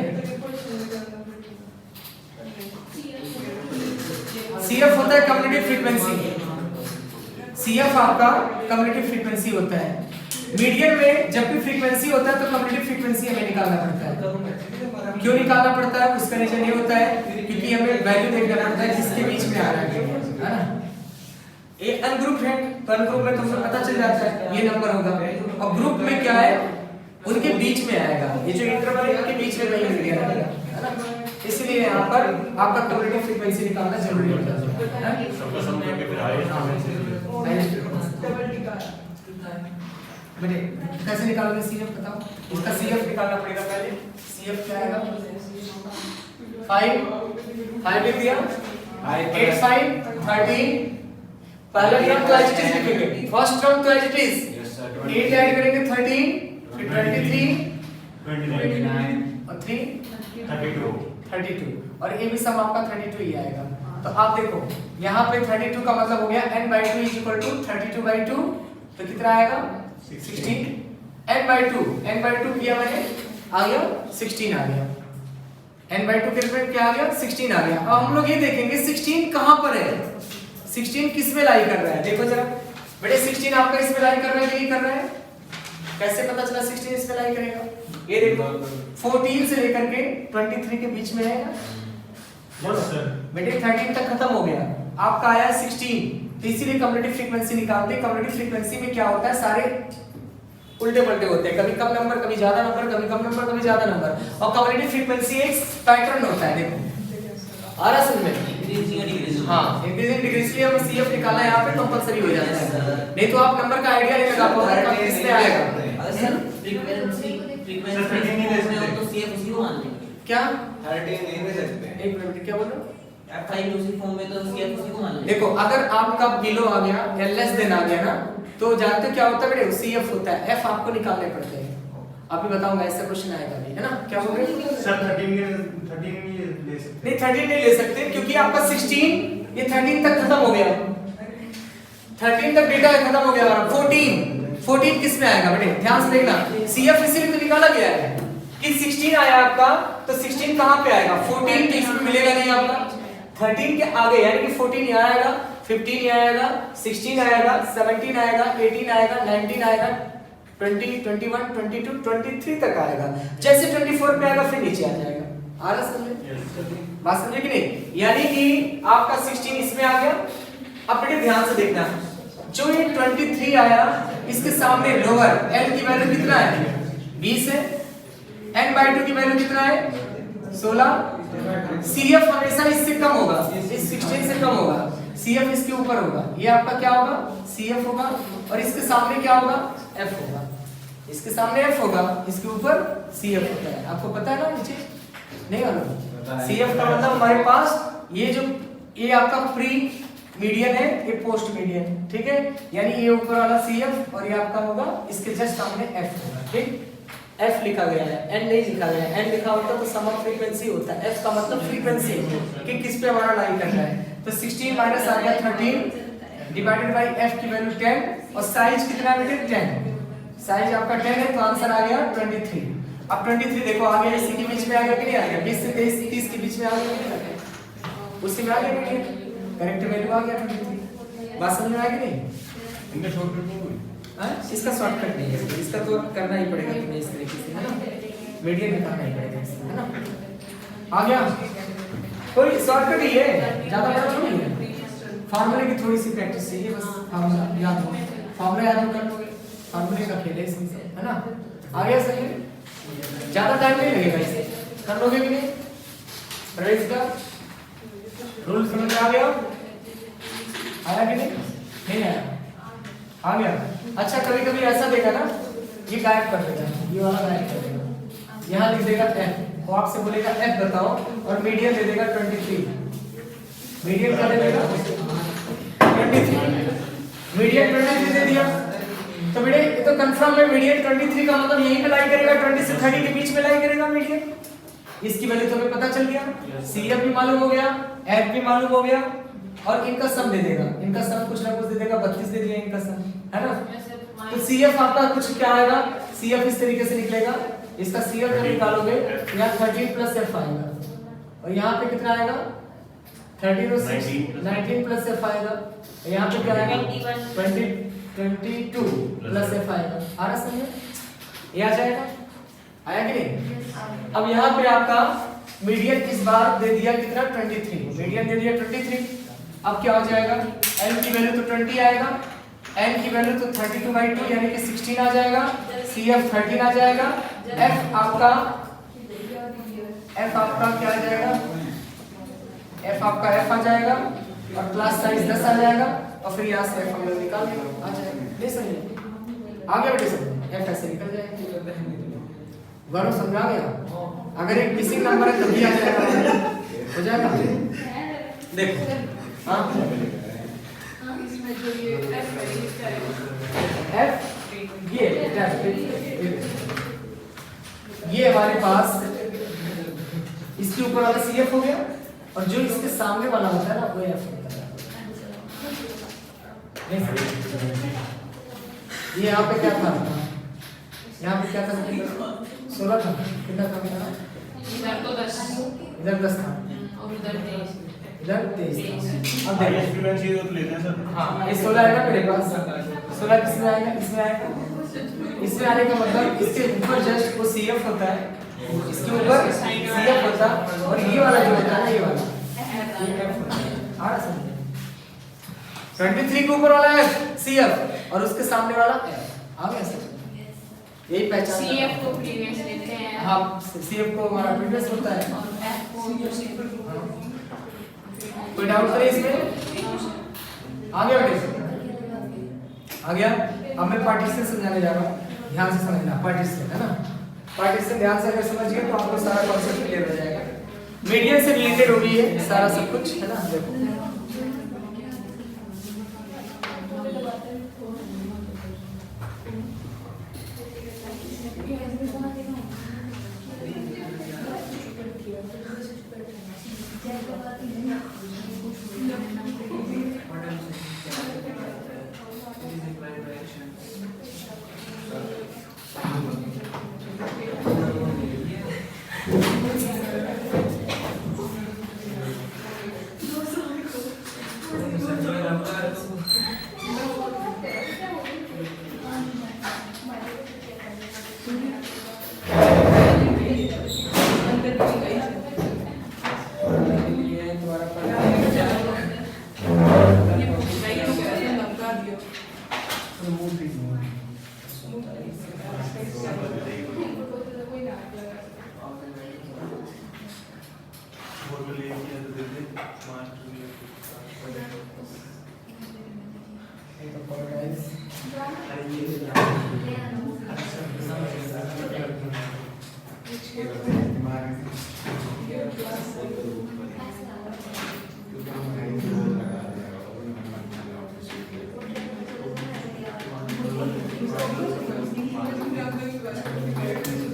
CF होता है कम्युनिटी फ्रीक्वेंसी। CF आपका कम्युनिटी फ्रीक्वेंसी होता है। मीडियन में जब भी फ्रीक्वेंसी होता है तो कम्युनिटी फ्रीक्वेंसी हमें निकालना पड़ता है। क्यों निकालना पड़ता है? उसका रीजन ये होता है क्योंकि हमें वैल्यू देखना पड़ता है जिसके बीच में आ रहा है ना? एक अनग्रुप है तो अनग्रुप में तुमको पता चल जाता है ये नंबर होगा, और ग्रुप में क्या है उनके बीच में आएगा। ये जो इंटरवल है उनके बीच में वही मिल गया है ना? इसलिए यहाँ पर आपका कम्युनिटी फ्रीक्वेंसी निकालना जरूरी होता है। सबका सम करके फिर आए बेटे कैसे निकालोगे CF बताओ? इसका CF निकालना पड़ेगा पहले। CF क्या आएगा? 5 लिख दिया, 8 5 13। पहला टर्म तो एज इट इज लिखेंगे, फर्स्ट टर्म तो एज इट इज 8 ऐड करेंगे 13, फिर 23 29 और 3 32, और ये भी सम आपका 32 ही आएगा। तो आप देखो यहाँ पे 32 का मतलब हो गया n/2 = 32/2, तो कितना आएगा? 16। n/2 किया मैंने, आ गया 16 आ गया। n/2 के रिप्रेजेंट क्या आ गया? 16 आ गया। अब हम लोग ये देखेंगे 16 कहाँ पर है, 16 किस में लाई कर रहा है? देखो जरा बेटे, 16 आपका इसमें लाई कर रहा है कि नहीं कर रहा है? कैसे पता चला 16 इसमें लाई करेगा? ये देखो 14 से लेकर के 23 के बीच में है ना? Yes sir. बेटे 13 तक खत्म हो गया, आपका आया 16, तो इसीलिए कम्युनिटी फ्रीक्वेंसी निकालते हैं। कम्युनिटी फ्रीक्वेंसी में क्या होता है, सारे उल्टे पलटे होते हैं, कभी कम नंबर, कभी ज्यादा नंबर, कभी कम नंबर, कभी ज्यादा नंबर। और कम्युनिटी फ्रीक्वेंसी एक पैटर्न होता है। देखो आ रहा समझ में? हाँ, इंक्रीजिंग डिक्रीज के हम CF निकालना यहाँ पे कंपलसरी हो जाता है, नहीं तो आप नंबर का आइडिया नहीं लगा पाओगे किसमें आएगा। अगर फ्रीक्वेंसी तो CF उसी को मान लेंगे। क्या 13 नहीं ले सकते? एक मिनट, क्या बोल रहे हो? F5 उसी फॉर्म में तो CF उसी को मान लेंगे। देखो अगर आपका बिलो आ गया या लेस देन आ गया ना, तो जानते हो क्या होता है बेटे? CF होता है, F आपको निकालने पड़ते हैं। अभी बताऊंगा, ऐसा क्वेश्चन आएगा भी, है ना? क्या बोल रहे हो सर? 13 नहीं ले सकते? नहीं 13 नहीं ले सकते क्योंकि आपका 16 ये 13 तक खत्म हो गया, 13 तक डेटा खत्म हो गया। 14 किस में आएगा बेटे? ध्यान से देखना, CF इसीलिए तो निकाला गया है कि 16 आया आपका, तो 16 कहाँ पे आएगा? 14 तो इसमें मिलेगा नहीं आपका, 13 के आगे यानी कि 14 यहाँ आएगा, 15 यहाँ आएगा, 16 आएगा, 17 आएगा, 18 आएगा, 19 आएगा, 20, 21, 22, 23 तक आएगा। जैसे 24 पे आएगा फिर नीचे आ जाएगा। आ रहा समझ में? बात समझे कि नहीं? यानी कि आपका 16 इसमें आ गया। अब बेटे ध्यान से देखना, जो ये 23 आया इसके सामने लोअर L की वैल्यू कितना है? 20 है। n/2 की वैल्यू कितना है? 16। CF हमेशा इससे कम होगा, इस 16 से कम होगा, CF इसके ऊपर होगा। ये आपका क्या होगा? CF होगा, और इसके सामने क्या होगा? F होगा। इसके सामने F होगा, इसके ऊपर CF होता है। आपको पता है ना ये चीज? नहीं मालूम? CF का मतलब हमारे पास ये जो ये आपका प्री मीडियन है, ये पोस्ट मीडियन, ठीक है। यानी ये ऊपर वाला CF और ये आपका होगा इसके जस्ट सामने F होगा, ठीक। F लिखा गया है, N नहीं लिखा गया है। N लिखा होता तो सम ऑफ फ्रीक्वेंसी होता है। F का मतलब फ्रीक्वेंसी कि किस पे हमारा लाई कर रहा है। तो 16 माइनस आ गया 13 डिवाइडेड बाय F की वैल्यू 10 और साइज कितना बेटे 10। साइज आपका 10 है तो आंसर आ गया 23। अब 23 देखो आ गया, इसी के बीच में आ गया कि नहीं आ गया? 20 से 30 के बीच में आ गया कि नहीं आ गया? उसी में आ गया कि नहीं? करेक्ट वैल्यू आ गया 23। बात समझ में आ गई नहीं? इनका शॉर्टकट नहीं हुई। हां, इसका शॉर्टकट नहीं है, इसका तो करना ही पड़ेगा तुम्हें इस तरीके से, है ना। मीडियन में करना ही पड़ेगा इसका, है ना। आ गया, कोई शॉर्टकट ही है, ज्यादा बड़ा नहीं है। फार्मूले की थोड़ी सी प्रैक्टिस चाहिए, बस फार्मूला याद हो, फार्मूला याद हो कर लोगे, फार्मूले का खेल है इसमें, है ना। आ गया सही, ज्यादा टाइम नहीं लगेगा इसे, कर लोगे कि नहीं? प्रेस का रूल समझ में आ गया? आया कि नहीं आया? आ गया। अच्छा, कभी कभी ऐसा देगा ना, ये गायब कर देगा, ये वाला गायब कर देगा, यहाँ लिख देगा F, वो आपसे बोलेगा F बताओ और मीडियन दे देगा 23। मीडियन क्या दे देगा 23, मीडियन 23 दे दिया तो बेटे ये तो कंफर्म है, मीडियन 23 का मतलब यहीं पे लाई करेगा, 20 से 30 के बीच में लाई करेगा मीडियन। इसकी वैल्यू तो हमें पता चल गया, CF भी मालूम हो गया, F भी मालूम हो गया और इनका सम दे देगा, इनका सम कुछ ना कुछ दे देगा, 32 दे दिया इनका सम, है ना। तो CF आपका कुछ क्या आएगा, CF इस तरीके से निकलेगा, इसका CF जब निकालोगे यहाँ 13 प्लस F आएगा और यहाँ पे कितना आएगा 13 और 19 प्लस F आएगा, यहाँ पे क्या आएगा 22 प्लस F आएगा। आ रहा समझ में? ये आ जाएगा, आया कि नहीं? अब यहाँ पे आपका मीडियन इस बार दे दिया कितना 23, मीडियन दे दिया 23। अब क्या हो जाएगा, N की वैल्यू तो 20 आएगा, N की वैल्यू तो 32/2 यानी कि 16 आ जाएगा, CF 13 आ जाएगा, F आपका क्या आ जाएगा, F आपका F आ जाएगा और क्लास साइज 10 आ जाएगा और फिर यहाँ से F हम लोग निकाल देंगे, आ जाएगा। ले समझे? आ गया बेटे समझ? F ऐसे निकल जाएगा। गौरव समझा गया? अगर एक मिसिंग नंबर है तभी आ जाएगा, हो जाएगा। देखो हाँ इसमें जो ये F है ये क्या है? F ये हमारे पास इसके ऊपर वाला CF हो गया और जो इसके सामने वाला होता है ना वो F होता है। ये यहाँ पे क्या था, यहाँ पे क्या था 16 था, कितना था मेरा? इधर तो 10 इधर 10 था और उधर 23 इधर 23 था। अब हाईएस्ट देखो फ्रीक्वेंसी तो लेते हैं सर। हाँ ये 16 है ना मेरे पास, 16 किसमें आएगा, इसमें आएगा, इसमें आने का मतलब इसके ऊपर जस्ट वो CF होता है, इसके ऊपर CF होता है और ये वाला जो होता है ना ये वाला ये F होता है। आ रहा समझ? 23 के ऊपर वाला F CF और उसके सामने वाला F। आ गया सर? यही पहचान। CF को प्रीवियस लेते हैं। हाँ CF को हमारा प्रीवियस होता है। और F को जो कोई डाउट करे इसमें? आ गया बेटे? आ गया? अब मैं पार्टीशन समझाने जा रहा हूँ, ध्यान से समझना। पार्टीशन है ना, पार्टीशन ध्यान से अगर समझिए तो आपको सारा कॉन्सेप्ट क्लियर हो जाएगा। मीडियन से रिलेटेड होगी है सारा सब कुछ, है ना। देखो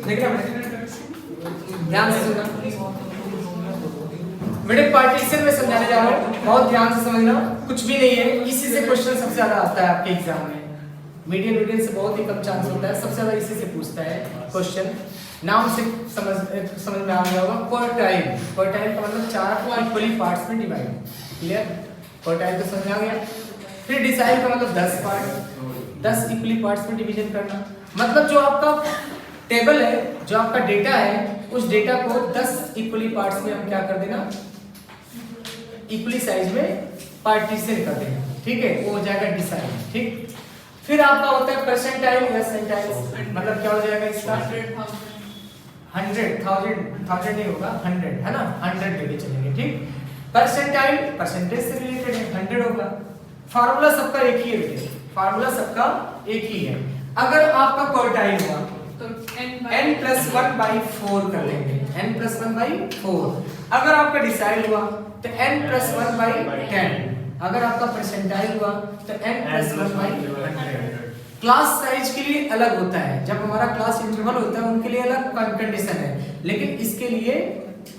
देखना ध्यान से सुनना, मिडिल पार्टीशन में समझाने जा रहा हूँ, बहुत ध्यान से समझना, कुछ भी नहीं है, इसी से क्वेश्चन सबसे ज्यादा आता है आपके एग्जाम में। मीडियन से बहुत ही कम चांस होता है, सबसे ज्यादा इसी से पूछता है क्वेश्चन। नाम से समझ में आ गया होगा, क्वार्टाइल। क्वार्टाइल का मतलब 4 इक्वली पार्ट्स में डिवाइड, क्लियर? क्वार्टाइल तो समझ में आ गया। फिर डिसाइल का मतलब 10 पार्ट, 10 इक्वली पार्ट्स में डिवीजन करना, मतलब जो आपका टेबल है, जो आपका डेटा है, उस डेटा को 10 इक्वली पार्ट्स में हम क्या कर देना, इक्वली साइज में पार्टीशन कर देना, ठीक है? वो हो जाएगा डिसाइल, ठीक। फिर आपका होता है परसेंटाइल या सेंटाइल, मतलब क्या हो जाएगा इसका 100,000 नहीं होगा, 100 है ना, 100 लेके चलेंगे, ठीक। परसेंटाइल परसेंटेज से रिलेटेड है, 100 होगा। फार्मूला सबका एक ही है बेटे, फार्मूला सबका एक ही है। अगर आपका क्वार्टाइल हुआ तो n+1/4 कर लेंगे, n+1/4। अगर आपका डिसाइल हुआ तो n+1/10। अगर आपका परसेंटाइल हुआ तो n+1/100। क्लास साइज के लिए अलग होता है, जब हमारा क्लास इंटरवल होता है उनके लिए अलग कंडीशन है, लेकिन इसके लिए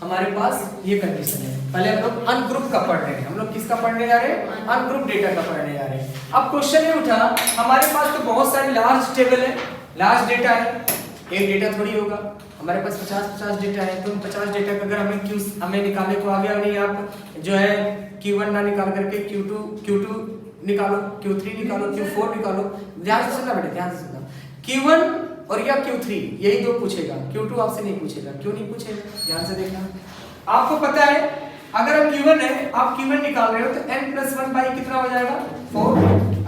हमारे पास ये कंडीशन है। पहले हम लोग अनग्रुप का पढ़ रहे हैं, हम लोग किसका पढ़ने जा रहे हैं, अनग्रुप डेटा का पढ़ने जा रहे हैं। अब क्वेश्चन ये उठा, हमारे पास तो बहुत सारे लार्ज टेबल है, लार्ज डेटा है, एक डेटा थोड़ी होगा, हमारे पास 50 डेटा है, तो 50 डेटा का अगर हमें निकालने को आ गया, नहीं आप जो है Q1 ना निकाल करके Q2 निकालो, Q3 निकालो, Q4 निकालो। ध्यान से सुनना बेटे, ध्यान से सुनना। Q1 और या Q3 यही दो पूछेगा, Q2 आपसे नहीं पूछेगा। क्यों नहीं पूछेगा, ध्यान से देखना। आपको पता है अगर हम Q1 है, आप Q1 निकाल रहे हो तो n+1 कितना हो जाएगा, 4।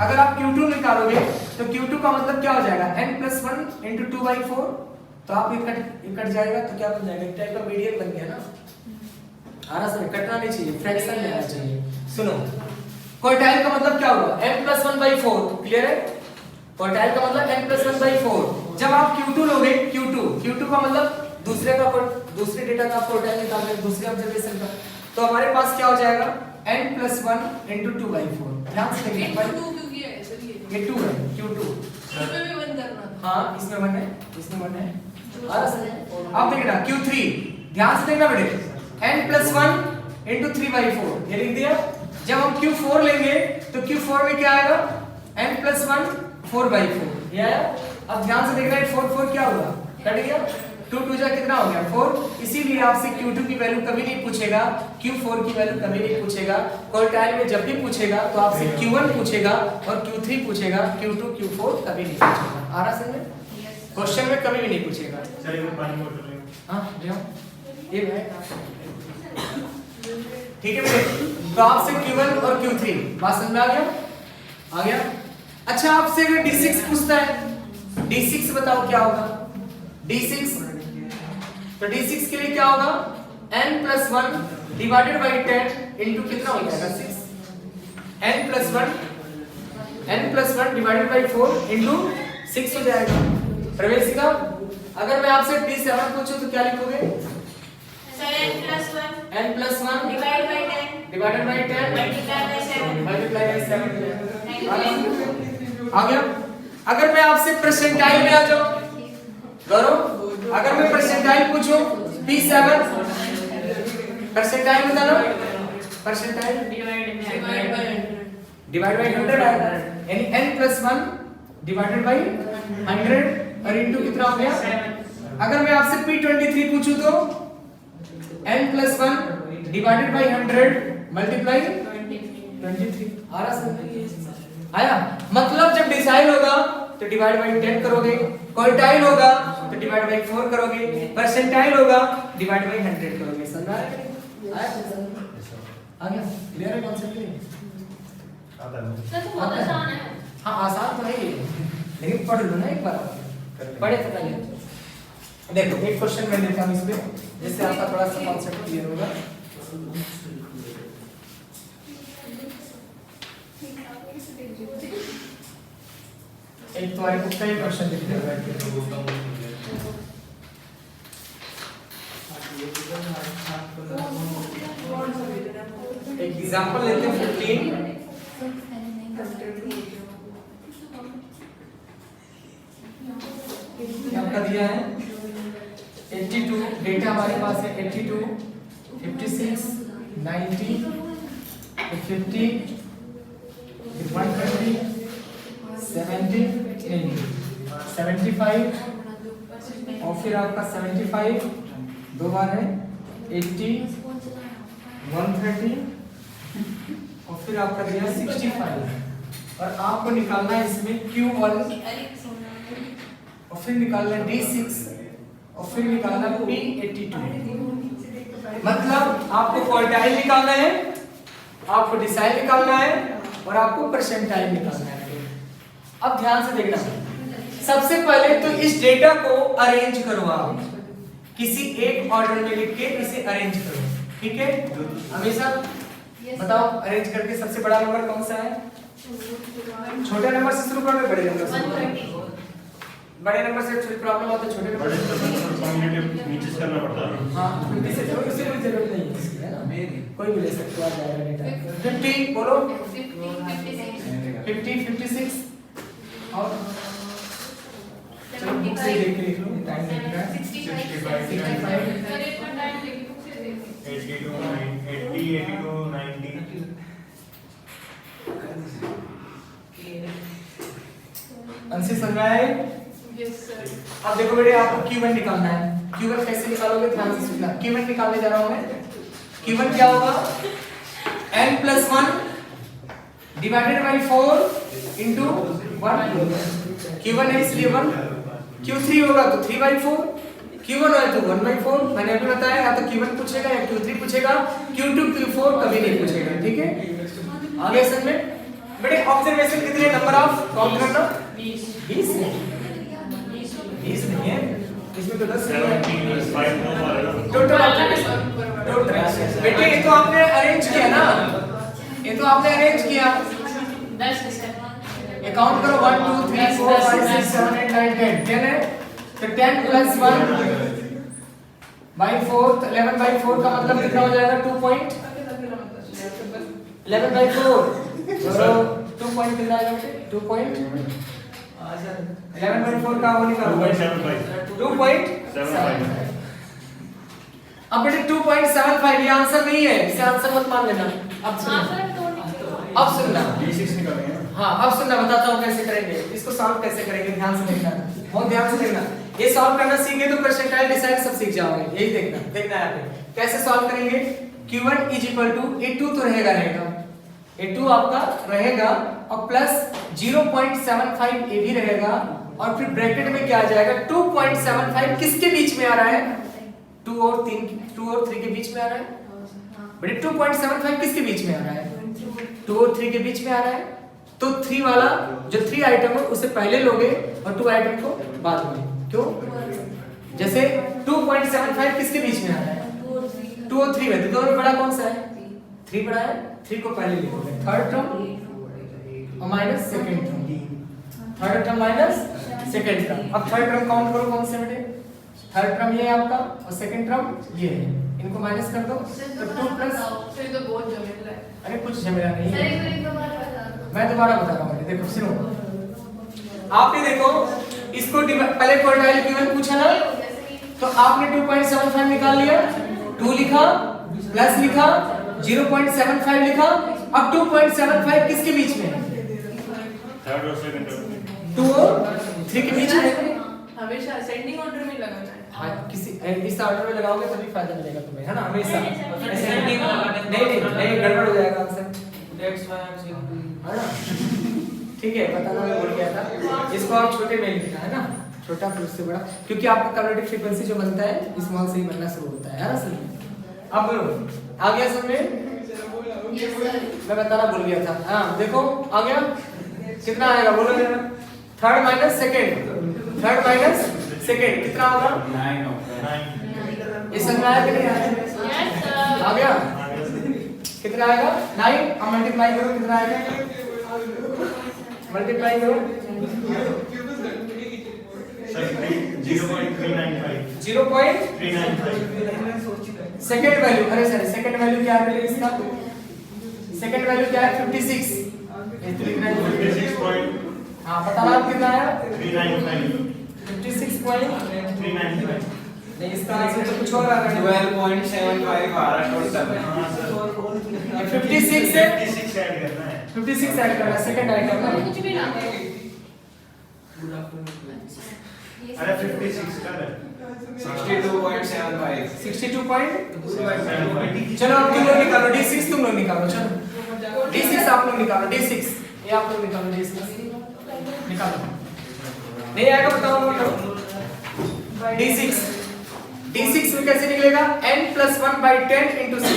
अगर आप Q2 निकालोगे तो Q2 का मतलब क्या हो जाएगा, n+1 × 2/4। तो आप ये कट जाएगा तो क्या बन जाएगा, एक टाइप का मीडियन बन गया ना। आना से कटना नहीं चाहिए, फ्रैक्शन लेना चाहिए। सुनो, क्वार्टाइल का मतलब क्या हुआ, n+1/4, क्लियर है? क्वार्टाइल का मतलब n+1/4। जब आप Q2 लोगे, Q2 का मतलब दूसरे डेटा का क्वार्टाइल निकाल रहे हैं, दूसरे ऑब्जर्वेशन का, तो हमारे पास क्या हो जाएगा, n+1 × 2/4। ध्यान से देखिए, ये 2 है, Q2 इसमें भी 1 करना। हाँ, इसमें 1 है, इसमें 1 है। अब देखना Q3, ध्यान से देखना बेटे, n+1 × 3/4 ये लिख दिया। जब हम Q4 लेंगे तो Q4 में क्या आएगा, n+1 4/4 ये आया। अब ध्यान से देखना, 4 क्या हुआ, कट गया, 2 जा कितना हो गया, 4। इसीलिए आपसे Q2 की वैल्यू कभी नहीं पूछेगा, Q4 की वैल्यू कभी नहीं पूछेगा। क्वार्टाइल में जब भी पूछेगा तो आपसे Q1 पूछेगा और Q3 पूछेगा, Q2 Q4 कभी नहीं पूछेगा। आ रहा समझ में, क्वेश्चन में कभी भी नहीं पूछेगा। चलिए पानी बोतल ले, हां ले आओ, ये है, ठीक है बेटे। तो आपसे Q1 और Q3 बात समझ में आ गया। अच्छा, आपसे अगर D6 पूछता है, D6 बताओ क्या होगा, D6 तो D6 के लिए क्या होगा, n+1 / 10 into कितना हो जाएगा, 6। n+1 / 4 into 6 हो जाएगा। प्रवेशिका, अगर मैं आपसे D7 पूछूं तो क्या लिखोगे, n+1 divided by 10 multiply by 7। आ गया। अगर मैं आपसे परसेंटाइल में आ जाऊं, गौरव, अगर मैं परसेंटाइल पूछूं P7, परसेंटाइल बताना, परसेंटाइल डिवाइड बाय 100 आएगा, यानी n+1 डिवाइडेड बाय 100 और इनटू कितना हो गया। अगर मैं आपसे P23 पूछूं तो n+1 डिवाइडेड बाय 100 मल्टीप्लाई 23। आ रहा समझ आया, मतलब जब डिसाइल होगा तो डिवाइड बाय 10 करोगे, क्वार्टाइल होगा तो डिवाइड बाय 4 करोगे, परसेंटाइल होगा डिवाइड बाय 100 करोगे। समझ आया, आ गया, क्लियर है कॉन्सेप्ट? सर तो बहुत आसान है। हाँ आसान तो है ही, लेकिन पढ़ लो ना एक बार, पढ़े तो पहले। देखो एक क्वेश्चन मैं देता हूँ इस पे, जिससे आपका थोड़ा सा कॉन्सेप्ट क्लियर होगा। एक तुम्हारे बुक का ही क्वेश्चन लिख दे बैठ के। एक एग्जांपल लेते हैं 15। ये आपका दिया है 82 डेटा हमारे पास है 82 56 90 50 120 70 75 और फिर आपका 75 दो बार है 80 130 और फिर आपका दिया 65 और आपको निकालना है इसमें Q1 और फिर निकालना है D6 और फिर निकालना है P82। मतलब आपको क्वार्टाइल निकालना है, आपको डिसाइल निकालना है और आपको परसेंटाइल निकालना है। अब ध्यान से देखना, सबसे पहले तो इस डेटा को अरेंज करो, आप किसी एक ऑर्डर में लिख के इसे अरेंज करो, ठीक है। हमेशा बताओ अरेंज करके सबसे बड़ा नंबर कौन सा है? छोटे नंबर से शुरू करो, बड़े नंबर से? बड़े नंबर से थोड़ी प्रॉब्लम होता है, छोटे नंबर से कॉम्बिनेटिव नीचे से करना पड़ता है। हां, इससे कोई जरूरत नहीं है इसकी, है ना? कोई भी ले सकते हो आप जाएगा डेटा। 50 बोलो, 50 56 और चलो बुक से देख के लिख लो, टाइम देख रहा है 65 82 90 अंशी समझ में आए? Yes sir. अब देखो बेटे, आपको Q1 निकालना है। Q1 कैसे निकालोगे, ध्यान से सुनना। Q1 निकालने जा रहा हूं मैं। Q1 क्या होगा? n+1 divided by 4 into 1। Q1 है इसलिए 1। Q3 होगा तो 3/4। Q1 है तो 1/4। मैंने अभी बताया, या तो Q1 पूछेगा या Q3 पूछेगा, Q2 Q4 कभी नहीं पूछेगा, ठीक है। आगे समझ में बेटे, ऑब्जर्वेशन कितने नंबर ऑफ काउंट करना? 20 नहीं है इसमें तो 10 है। टोटल ऑब्जर्वेशन टोटल बेटे, ये तो आपने अरेंज किया ना, ये तो आपने अरेंज किया। 10 ये काउंट करो 1 2 3 4 5 6 7 8 9 10 10 है तो 10 + 1/4 11/4 का मतलब कितना हो जाएगा? 2 पॉइंट 11/4 तो 2 पॉइंट कितना आएगा बेटे? 2 पॉइंट 11/4 का वो निकालो 2.75। अब बेटे 2.75 ये आंसर नहीं है, इसे आंसर मत मान लेना। अब सुनना D6 निकालेंगे। हाँ, अब सुनना, बताता हूँ कैसे करेंगे इसको, सॉल्व कैसे करेंगे। ध्यान से देखना, बहुत ध्यान से देखना। ये सॉल्व करना सीखे तो परसेंटाइल डिसाइड सब सीख जाओगे। यही देखना है यहाँ पे कैसे सॉल्व करेंगे। Q1 = A2 तो रहेगा A2 आपका रहेगा और प्लस 0.75 A भी रहेगा और फिर ब्रैकेट में क्या आ जाएगा? 2.75 किसके बीच में आ रहा है? 2 और 3 के बीच में आ रहा है बेटे। 2.75 किसके बीच में आ रहा है? 2 और 3 के बीच में आ रहा है। तो 3 वाला जो 3 आइटम है उसे पहले लोगे और 2 आइटम को बाद में। क्यों? जैसे 2.75 किसके बीच में आ रहा है? 2 और 3 में, तो दोनों में बड़ा कौन सा है? 3 बड़ा है। 3 को पहले लिखोगे, थर्ड टर्म और minus second term, third term minus second term. अब थर्ड टर्म काउंट करो कौन से बेटे? थर्ड टर्म ये है आपका और सेकंड टर्म ये है, इनको माइनस कर दो तो 2 प्लस। सर ये तो बहुत झमेला है। अरे कुछ झमेला नहीं है, मैं दोबारा बता रहा हूँ। देखो सुनो, आपने देखो इसको पहले क्वार्टाइल Q1 पूछा ना, तो आपने 2.75 निकाल लिया, 2 लिखा प्लस लिखा 0.75 लिखा। अब 2.75 किसके बीच में? थर्ड और सेकंड 2 और 3 के बीच में। हमेशा असेंडिंग ऑर्डर में लगाना है। हाँ, किसी इस ऑर्डर में लगाओगे तभी फायदा मिलेगा तुम्हें, है ना? हमेशा Ascending वाला नहीं गड़बड़ हो जाएगा answer, That's why I'm saying to you. है ना? ठीक है, बताना मैं भूल गया था। इसको आप छोटे में लिखना है ना, छोटा फिर उससे बड़ा, क्योंकि आपका कम्युनिटी फ्रीक्वेंसी जो बनता है स्मॉल से ही बनना शुरू होता है ना सर? अब बोलो, आ गया सब में? मैं बताना भूल गया था। हाँ देखो आ गया, कितना आएगा बोलो जरा। थर्ड माइनस सेकंड कितना होगा? 9 होगा। ये समझ आया कि नहीं आया? आ गया? कितना आएगा? 9। अब मल्टीप्लाई करो, कितना आएगा? मल्टीप्लाई करो 0.395 सेकंड वैल्यू। अरे सर सेकंड वैल्यू क्या है बेटे इसका? सेकंड वैल्यू क्या है? 56। ये तो लिखना है 56 हाँ, बताना आप कितना आया? 395 56 395 नहीं, इसका आंसर तो कुछ और आ रहा है। 12.75 आ रहा टोटल। हाँ सर 56 है, 56 ऐड करना है 56 ऐड करना है, सेकंड आइटम ना। कुछ भी ना दो। अरे 56 का है 62.75 62 पॉइंट। चलो अब तुम लोग निकालो D6, तुम लोग निकालो, चलो D6 आप लोग निकालो, D6 ये आप लोग निकालो, D6 निकालो। नहीं आएगा बताओ लोग, करो D6 में कैसे निकलेगा? n plus 1 by 10 into 6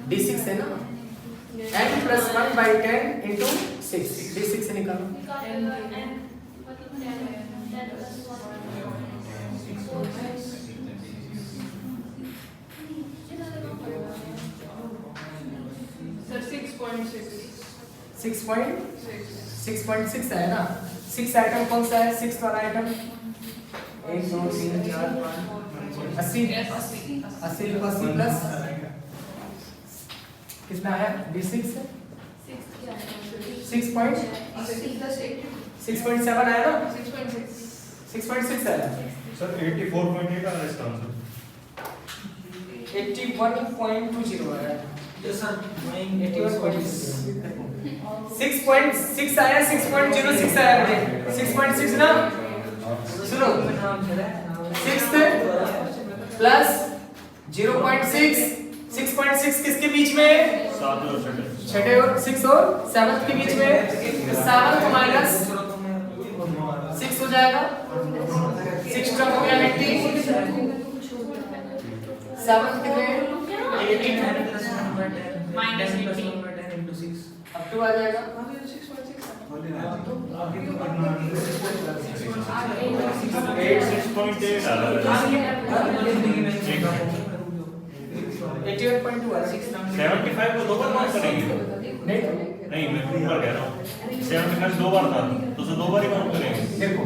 D6 है ना, n plus 1 by 10 into 6 D6 से निकालो। सर 6.6 6.6 है ना। 6 आइटम कौन सा है? 6 वाला आइटम 1 2 3 4 5 80 80 प्लस कितना है? D6 है 6.7 आया ना, 6.6 आया। सर 84.8 आ रहा है इसका आंसर 81.20 आया। Yes sir. 6.6 आया, 6.06 आया बेटे, 6.6 ना। सुनो 6 प्लस 0.6 6.6 किसके बीच में? 7 और छठे और 6 और 7 के बीच में, 7 को माइनस 6 हो जाएगा, 6 टर्म हो गया 80, 7 कितने? 80 Minus 18 into 6. अब 2 आ जाएगा, 6.8 आ रहा है 81.2 आ रहा है। 75 को दो बार मार्क करेंगे नहीं नहीं मैं तीन बार कह रहा हूँ 75 दो बार था तो उसे दो बार ही मार्क करेंगे देखो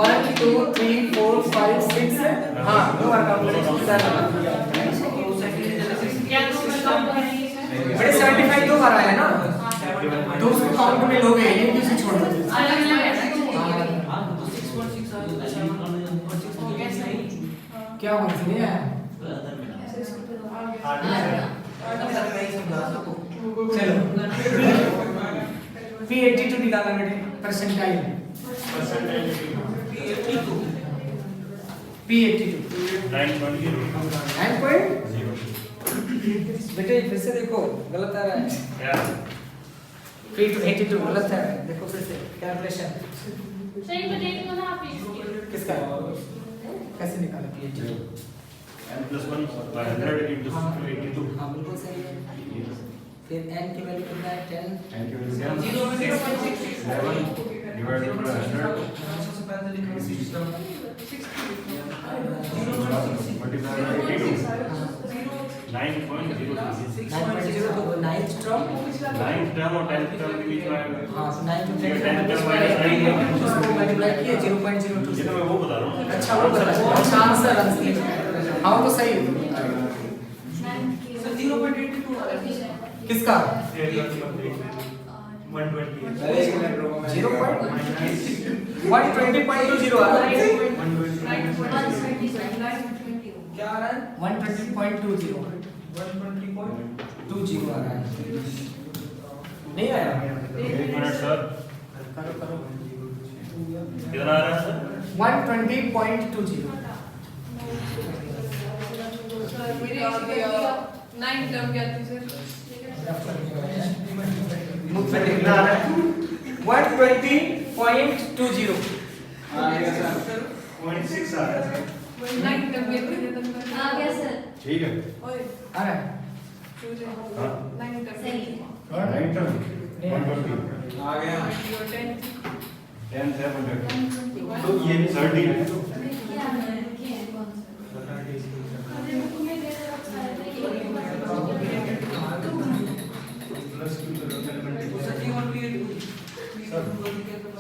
1 2 3 4 5 6 है, हाँ 2 बार काउंट करेंगे। बड़े 75 दो बार आया ना, तो उसको काउंट में लोगे, ये क्यों से छोड़ दोगे? क्या बोल रही है? चलो P82 निकालना बेटे, परसेंटाइल P82 9.0 बेटे फिर से देखो, गलत आ रहा है। क्या P82 गलत है, देखो फिर से कैलकुलेशन सही बताइए ना आप इसके। किसका है? कैसे निकाला P82? n+1 by 100 into 82 हाँ बिल्कुल सही है। फिर n की वैल्यू कितना है? 10 divided by 100 multiplied by 82 9.02 9.0 तो 9th टर्म, 9th टर्म और 10th टर्म के बीच में आएगा हाँ 9 to 10 10 टर्म माइनस 9 उसको मल्टीप्लाई किए 0.02 ये तो मैं वो बता रहा हूँ अच्छा वो बता, अच्छा आंसर हाँ वो तो सही है। Sir 0.82 आ रहा है. किसका? 120.20 आ रहा है। क्या आ रहा है? 120.20 आ रहा है। नहीं आया? एक मिनट सर करो करो। कितना आ रहा है सर 120.20 मेरी 9 टर्म क्या थी सर? मुझ पे कितना आ रहा है? 120.20 0.6 आ रहा है 9 टर्म क्या थी? आ गया सर। ठीक है ओए आ रहा है? 9 टर्म सही। 9 टर्म 120 आ गया 10 700 तो ये 30 है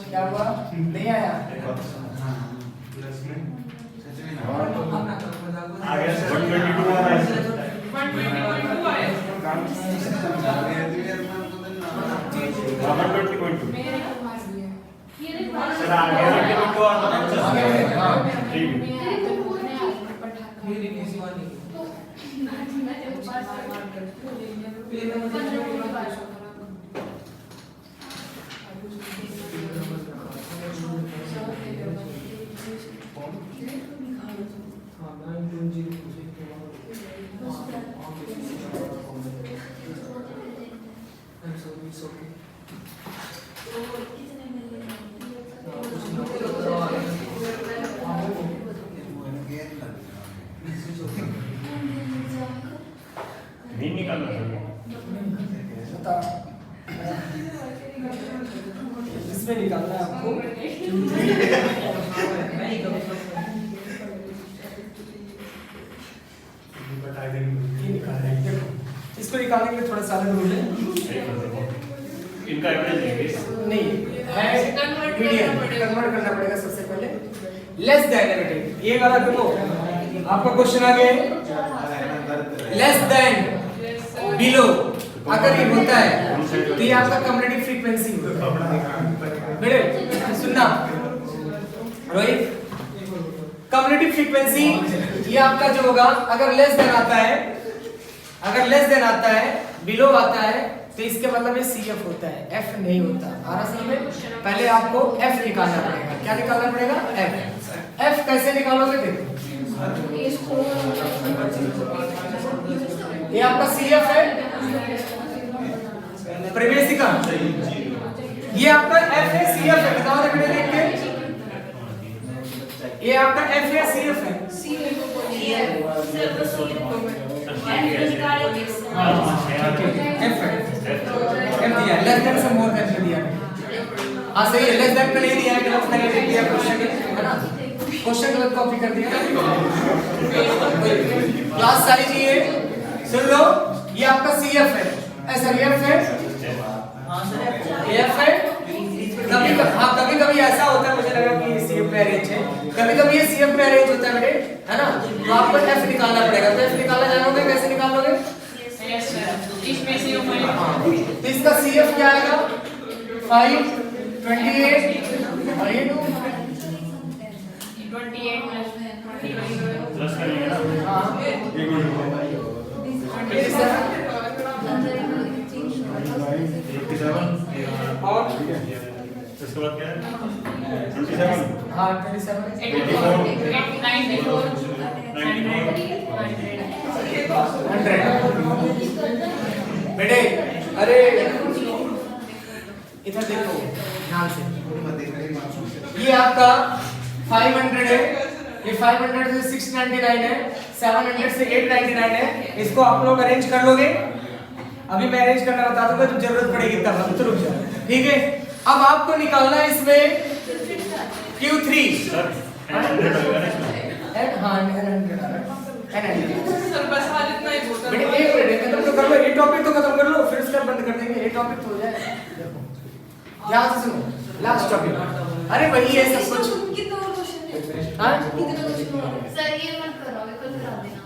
क्या हुआ? नहीं आया? आ गया सर 122 आ रहा है 120.2 आया। 120.2 मेरे पास ये सर आ गया हाँ। नहीं निकालना इसमें निकालना है आपको ये निकालना है। देखो इसको निकालने के लिए थोड़ा सा अलग रूल है। इनका एवरेज लेंगे नहीं है मीडियन कन्वर्ट करना पड़ेगा सबसे पहले। लेस देन नेगेटिव ये वाला देखो आपका क्वेश्चन आ गया लेस देन बिलो अगर ये होता है तो ये आपका कम्युनिटी फ्रीक्वेंसी होता है। बेटे सुनना रोहित कम्युनिटी फ्रीक्वेंसी ये आपका जो होगा अगर लेस देन आता है बिलो आता है तो इसके मतलब ये CF होता है F नहीं होता। आराम में पहले आपको F निकालना पड़ेगा। क्या निकालना पड़ेगा F कैसे निकालोगे देखो ये आपका CF है प्रवेशिका ये आपका F है CF है बताओ बेटे देख के ये आपका F है CF है F दिया लेस देन से मोर देन दिया हाँ सही है लेस देन का नहीं दिया है गलत नेगेटिव दिया क्वेश्चन गलत कॉपी कर दिया क्लास साइज ये सुन लो ये आपका CF है ऐसा F है F है कभी कभी ऐसा होता है मुझे लगा कि CF पे अरेंज है कभी ये CF पे अरेंज होता है बेटे है ना तो आपको F निकालना पड़ेगा तो F निकालना जानोगे कैसे निकालोगे तो इसका CF क्या आएगा 5 28 प्लस करेंगे ना और उसके बाद क्या है 27 हाँ 27 बेटे अरे इधर देखो ध्यान से ये आपका 500 है ये 500 से 699 है 700 से 899 है इसको आप लोग अरेंज कर लोगे अभी मैं अरेंज करना बता दूंगा तो जरूरत पड़ेगी तब हम तो रुक जाओ ठीक है अब आपको निकालना है इसमें Q3 सर 100 होगा ना इसमें हाँ 100 सर बस आज इतना ही बहुत बेटे एक मिनट खत्म तो कर लो ये टॉपिक तो खत्म कर लो फिर उसका बंद कर देंगे ये टॉपिक तो हो जाए ध्यान से सुनो लास्ट टॉपिक अरे वही है सब कुछ हाँ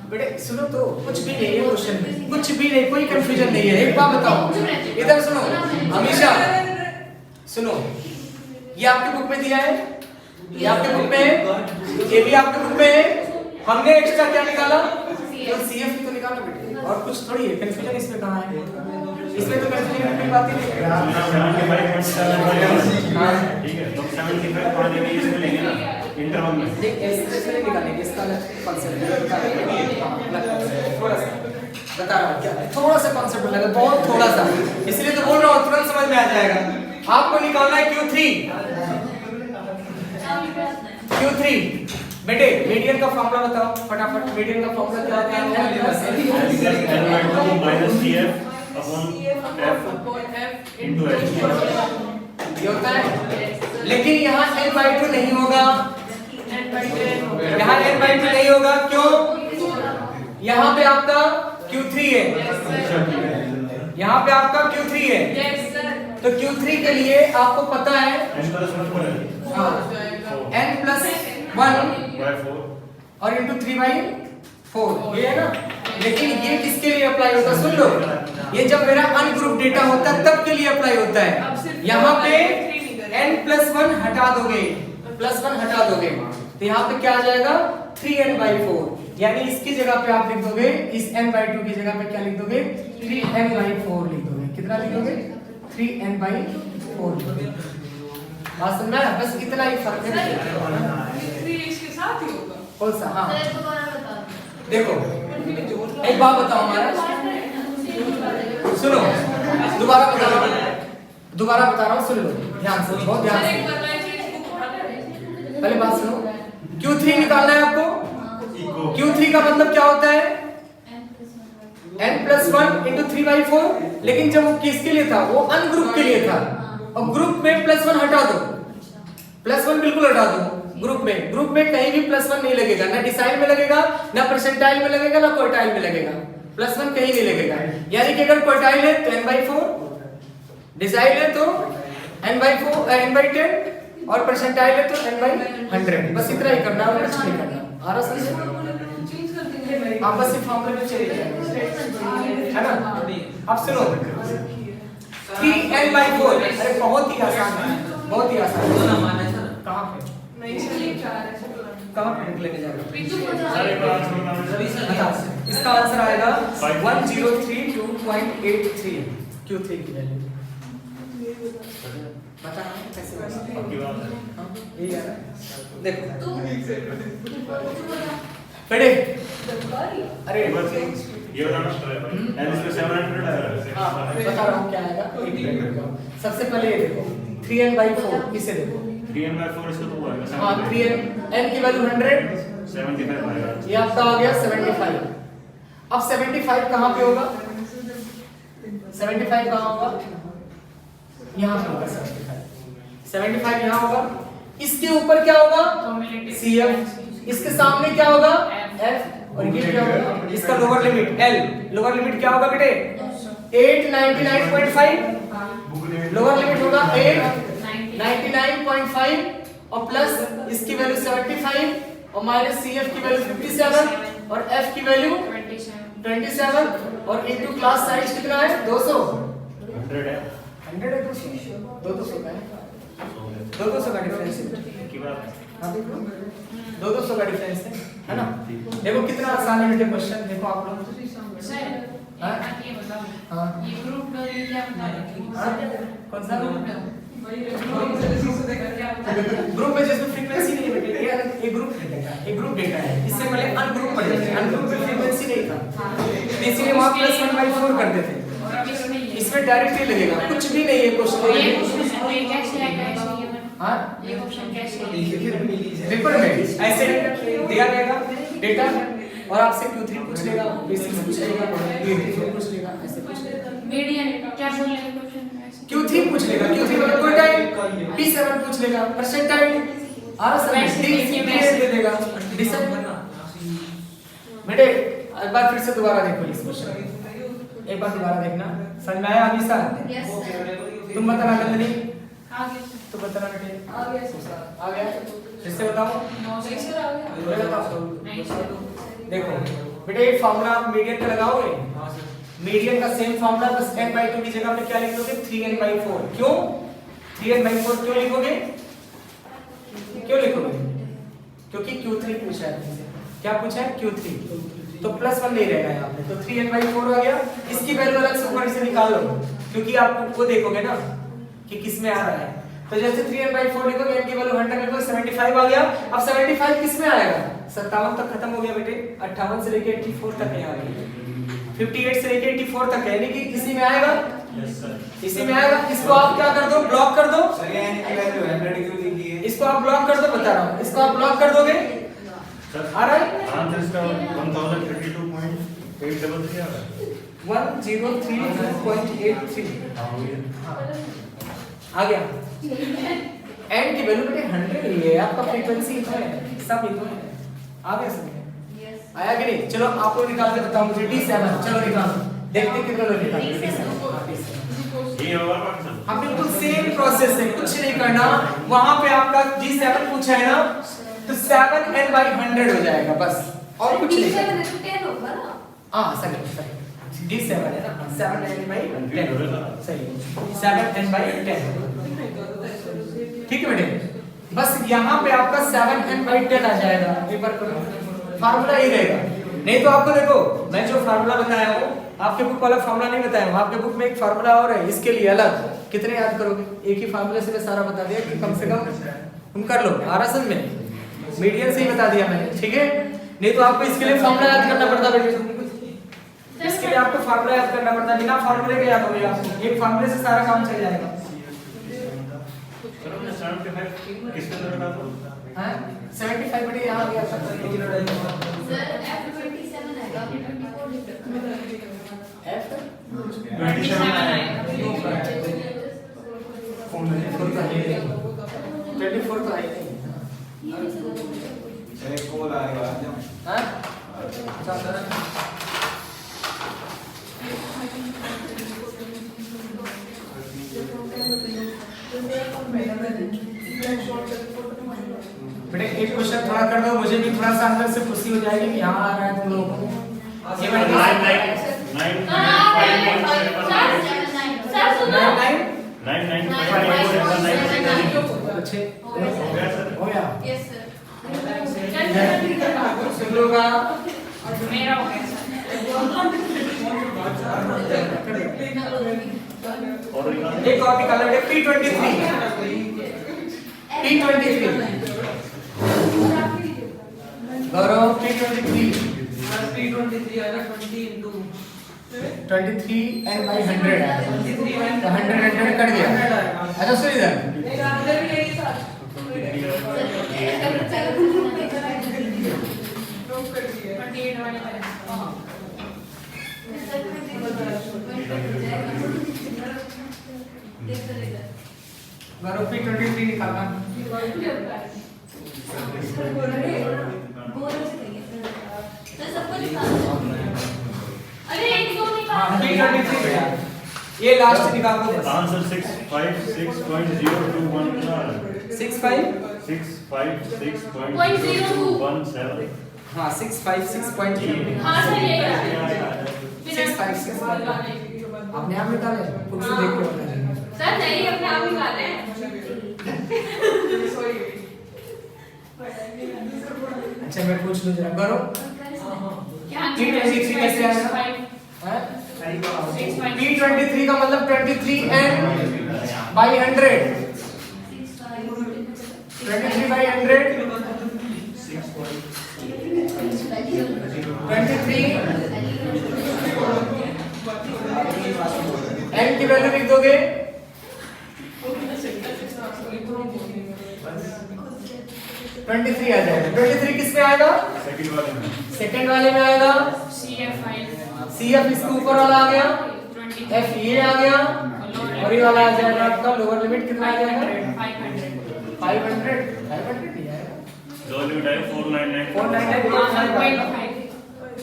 बेटे सुनो तो कुछ भी नहीं है क्वेश्चन कुछ भी नहीं कोई कंफ्यूजन नहीं है एक बात बताओ इधर सुनो हमेशा सुनो ये आपके बुक में दिया है ये आपके बुक में है ये भी आपके बुक में है हमने एक्स्ट्रा क्या निकाला तो CF तो निकाला बेटे और कुछ थोड़ी है कंफ्यूजन इसमें कहाँ है इसमें तो कंफ्यूजन की बात ही नहीं है ठीक है तो 75 पाने में इसमें लेंगे ना इंटरवल में देख ऐसे नहीं निकालेंगे इसका अलग कॉन्सेप्ट थोड़ा सा बता रहा हूँ क्या थोड़ा सा कॉन्सेप्ट लगा बहुत थोड़ा सा इसलिए तो बोल रहा हूँ तुरंत समझ में आ जाएगा आपको निकालना है Q3 बेटे मीडियन का फॉर्मूला बताओ फटाफट मीडियन का फॉर्मूला क्या होता है ये होता है लेकिन यहाँ n/2 नहीं होगा यहाँ n/2 नहीं होगा क्यों यहाँ पे आपका Q3 है यहाँ पे आपका Q3 है तो Q3 के लिए आपको पता है n+1 और into 3/4 ये है ना लेकिन ये किसके लिए अप्लाई होता है सुन लो ये जब मेरा अनग्रुप डेटा होता है तब के लिए अप्लाई होता है यहाँ पे n+1 हटा दोगे, +1 हटा दोगे तो यहाँ पे क्या आ जाएगा 3n/4, यानी इसकी जगह पे आप लिख दोगे, इस n/2 की जगह पे क्या लिख दोगे 3n/4 लिख दोगे। कितना लिख दोगे 3n/4 लिख दोगे। बात समझ में आया? बस इतना ही फर्क है। थ्री इसके साथ ही होगा। कौन सा? हाँ सर दोबारा बता दो। देखो एक बात बताओ हमारा, सुनो दोबारा बता रहा हूँ, सुन लो ध्यान से, बहुत ध्यान सर से। एक बार मैं इसको उठा ले। पहले बात सुनो, Q3 निकालना है आपको। Q3 का मतलब क्या होता है n+1 into 3/4, लेकिन जब वो किसके लिए था, वो अनग्रुप के लिए था, और ग्रुप में +1 हटा दो, +1 बिल्कुल हटा दो। ग्रुप में कहीं भी +1 नहीं लगेगा, ना डिसाइल में लगेगा, ना परसेंटाइल में लगेगा, ना क्वार्टाइल में लगेगा, +1 कहीं नहीं लगेगा। यानी कि अगर क्वार्टाइल है तो n/4, डिसाइल है तो n/10 और परसेंटाइल है तो n/100। बस इतना ही करना है, कुछ नहीं करना। आ रहा समझ? चेंज कर देंगे। आप बस इस फॉर्मूले में चले जाएंगे, है ना? अब सुनो 3n/4, अरे बहुत ही आसान है, बहुत ही आसान है। कहाँ पे? नहीं सर ये 4 है। कहाँ पे लेके जाएगा? पिंटू को सर एक बार सुनो बता, इसका आंसर आएगा 1032.83 Q3 की वैल्यू। बता कैसे होगा? आपकी बात है। हाँ, यही आ रहा है। देखो पढ़े, अरे ये बताना n इसमें 700 आएगा। हाँ बता रहा हूँ क्या आएगा। सबसे पहले ये देखो 3n/4, इसे देखो 3n/4 इसका तो आएगा हाँ 3n, n की वैल्यू 100, 75 आएगा। ये आपका आ गया 75। अब 75 कहाँ पे होगा? 75 कहाँ होगा? यहाँ पे होगा 75 यहाँ होगा। इसके ऊपर क्या होगा? CF। इसके सामने क्या होगा? F। और ये क्या होगा? इसका lower limit L। Lower limit क्या होगा बेटे? 899.5। लोअर लिमिट होगा 899.5 और प्लस इसकी वैल्यू 75 और माइनस CF की वैल्यू 57 और F की वैल्यू 27 और इनटू क्लास साइज कितना है? 200। 100 है। 100 है 200 का है। 200 का डिफरेंस है। की बात है। हाँ देखो 200 का डिफरेंस है ना? देखो कितना आसान है बेटे क्वेश्चन। देखो आप लोग हाँ? ये बताओ हाँ ये ग्रुप डोरी क्या बता रहे हाँ? कौन सा वही ग्रुप में जिसमें फ्रीक्वेंसी नहीं है बेटे, ये ग्रुप डेटा, एक ग्रुप डेटा है। इससे पहले अनग्रुप पढ़े थे, अनग्रुप में फ्रीक्वेंसी नहीं था, इसलिए वहां +1/4 कर देते। और अब इसमें ये इसमें डायरेक्ट नहीं लगेगा, कुछ भी नहीं है ये क्वेश्चन। क्वेश्चन ये कैसे आएगा ऐसे ये हाँ ये क्वेश्चन कैसे आएगा पेपर में ऐसे दिया जाएगा डेटा और आपसे Q3 पूछ लेगा, बेसिक पूछ लेगा, Q4 पूछ लेगा, ऐसे पूछ लेगा। मीडियन क्या बोल रहे हैं क्वेश्चन में ऐसे Q3 पूछ लेगा, Q3 मतलब क्वार्टाइल, P7 पूछ लेगा, परसेंटाइल, दे देगा, डिसाइड। बेटे एक बार फिर से दोबारा देखो इस क्वेश्चन, एक बार दोबारा देखना। समझ में आया अभी सर? तुम बताना नंदनी, आगे तो बताना बेटे। आ गया सर। आ गया? फिर से बताओ। नहीं सर आ गया। मैं बताओ। नहीं सर देखो बेटे ये फार्मूला आप मीडियन का लगाओगे, मीडियन का सेम फार्मूला बस n/2 की जगह पे क्या लिख दोगे 3n/4। क्यों 3n/4 क्यों लिखोगे? क्यों लिखोगे? क्योंकि Q3 पूछा है तुमसे। क्या पूछा है? Q3, तो +1 नहीं रहेगा यहाँ पे, तो 3n/4 आ गया। इसकी वैल्यू अलग से ऊपर से निकाल लो, क्योंकि आप वो देखोगे ना कि किस में आ रहा है। तो जैसे 3n/4 लिखोगे, n की वैल्यू 100 लिखोगे, 75 आ गया। अब 75 किस में आएगा? 57 तक खत्म हो गया बेटे, 58 से लेके 84 तक है, आ गया 58 से लेके 84 तक है, यानी कि इसी में आएगा। Yes sir. इसी में आएगा। इसको आप क्या कर दो? ब्लॉक कर दो। सर ये n की वैल्यू 100 क्यों लिखी है? इसको आप ब्लॉक कर दो, बता रहा हूँ। इसको आप ब्लॉक कर दोगे, सर आ रहा है आंसर इसका 1032.833 आ रहा है। 1032.83 हाँ वही है। आ गया। n की वैल्यू बेटे 100 ही है, आपका फ्रीक्वेंसी तो है, सब ही तो है। आ गया समझ? आया कि नहीं? चलो आप लोग निकाल के बताओ मुझे D7। चलो निकालो, देखते हैं कितने लोग निकालते हैं। ये होगा पाकिस्तान। हाँ बिल्कुल सेम प्रोसेस है, कुछ नहीं करना। वहां पे आपका G7 पूछा है ना, तो 7n/100 हो जाएगा बस, और कुछ नहीं करना। हाँ सही D7 है ना, 7n/10 सही, 7n/10 ठीक है बेटे, बस यहाँ पे आपका 7n/10 आ जाएगा। पेपर करो, फार्मूला ही रहेगा। नहीं तो आपको देखो मैं जो फार्मूला बताया हूँ, आपके बुक वाला फार्मूला नहीं बताया हूँ, आपके बुक में एक फार्मूला और है, इसके लिए अलग। कितने याद करोगे? एक ही फार्मूले से मैं सारा बता दिया कि कम से कम तुम कर लो। आ रहा समझ में? मीडियन से ही बता दिया मैंने, ठीक है। नहीं तो आपको इसके लिए फार्मूला याद करना पड़ता बेटे, इसके लिए आपको फार्मूला याद करना पड़ता। बिना फार्मूले के याद हो गया आपको, एक फार्मूले से सारा काम चल जाएगा। चलो मैं 75 किसके अंदर बता दो? हां 75 बेटे यहां आ गया था। सर F27 आएगा, 24 F 27 आएगा। 24 तो आई नहीं। एक कॉल आएगा हां बेटे एक क्वेश्चन थोड़ा कर दो, मुझे भी थोड़ा सा अंदर से खुशी हो जाएगी कि यहाँ आ रहा है तुम लोगों को। ये मैं 9 अच्छे हो गया। Yes sir. तुम लोग का मेरा हो गया एक और निकालो बेटे P23 Gaurav P23 23 and by 100 तो 100 कट गया। अच्छा सुन इधर गौरव P23 निकालना। अरे एक दो हाँ निकाल। P23 बेटा ये लास्ट निकाल दो बस। आंसर 656.021 656.021 हाँ 656.0 हाँ सर ये 656 अपने आप निकाले खुद से देख के बताइए। सर नहीं अपने आप निकाल रहे हैं। अच्छा मैं पूछ लूँ जरा गौरव P23 कैसे आएगा? P23 का मतलब 23 and by 100 23 by 100 23 n की वैल्यू लिख दोगे 23 आ जाएगा। 23 किस में आएगा? सेकंड वाले में आएगा। CF इसके ऊपर वाला आ गया, F ये आ गया और ये वाला आ जाएगा आपका लोअर लिमिट कितना आ जाएगा? 500 नहीं आएगा। लोअर लिमिट है 499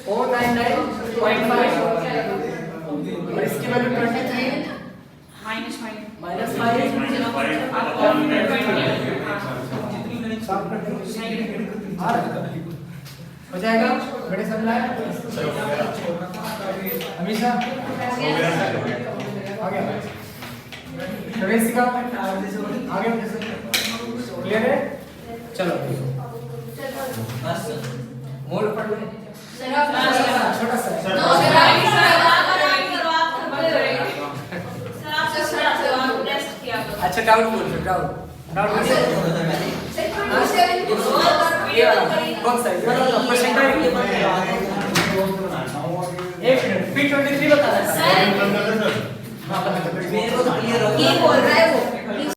499.5 और इसकी वैल्यू 23 माइनस 5 हो जाएगा। बड़े समझ आया हमेशा आ गया प्रवेश का आगे क्लियर है। चलो मोड़ पढ़ ले छोटा सा अच्छा डाउट बोल डाउट ये वाला कौन सा है? क्वेश्चन का एक मिनट P23 बता रहा है। मेरे को तो क्लियर हो गया। ये बोल रहा है वो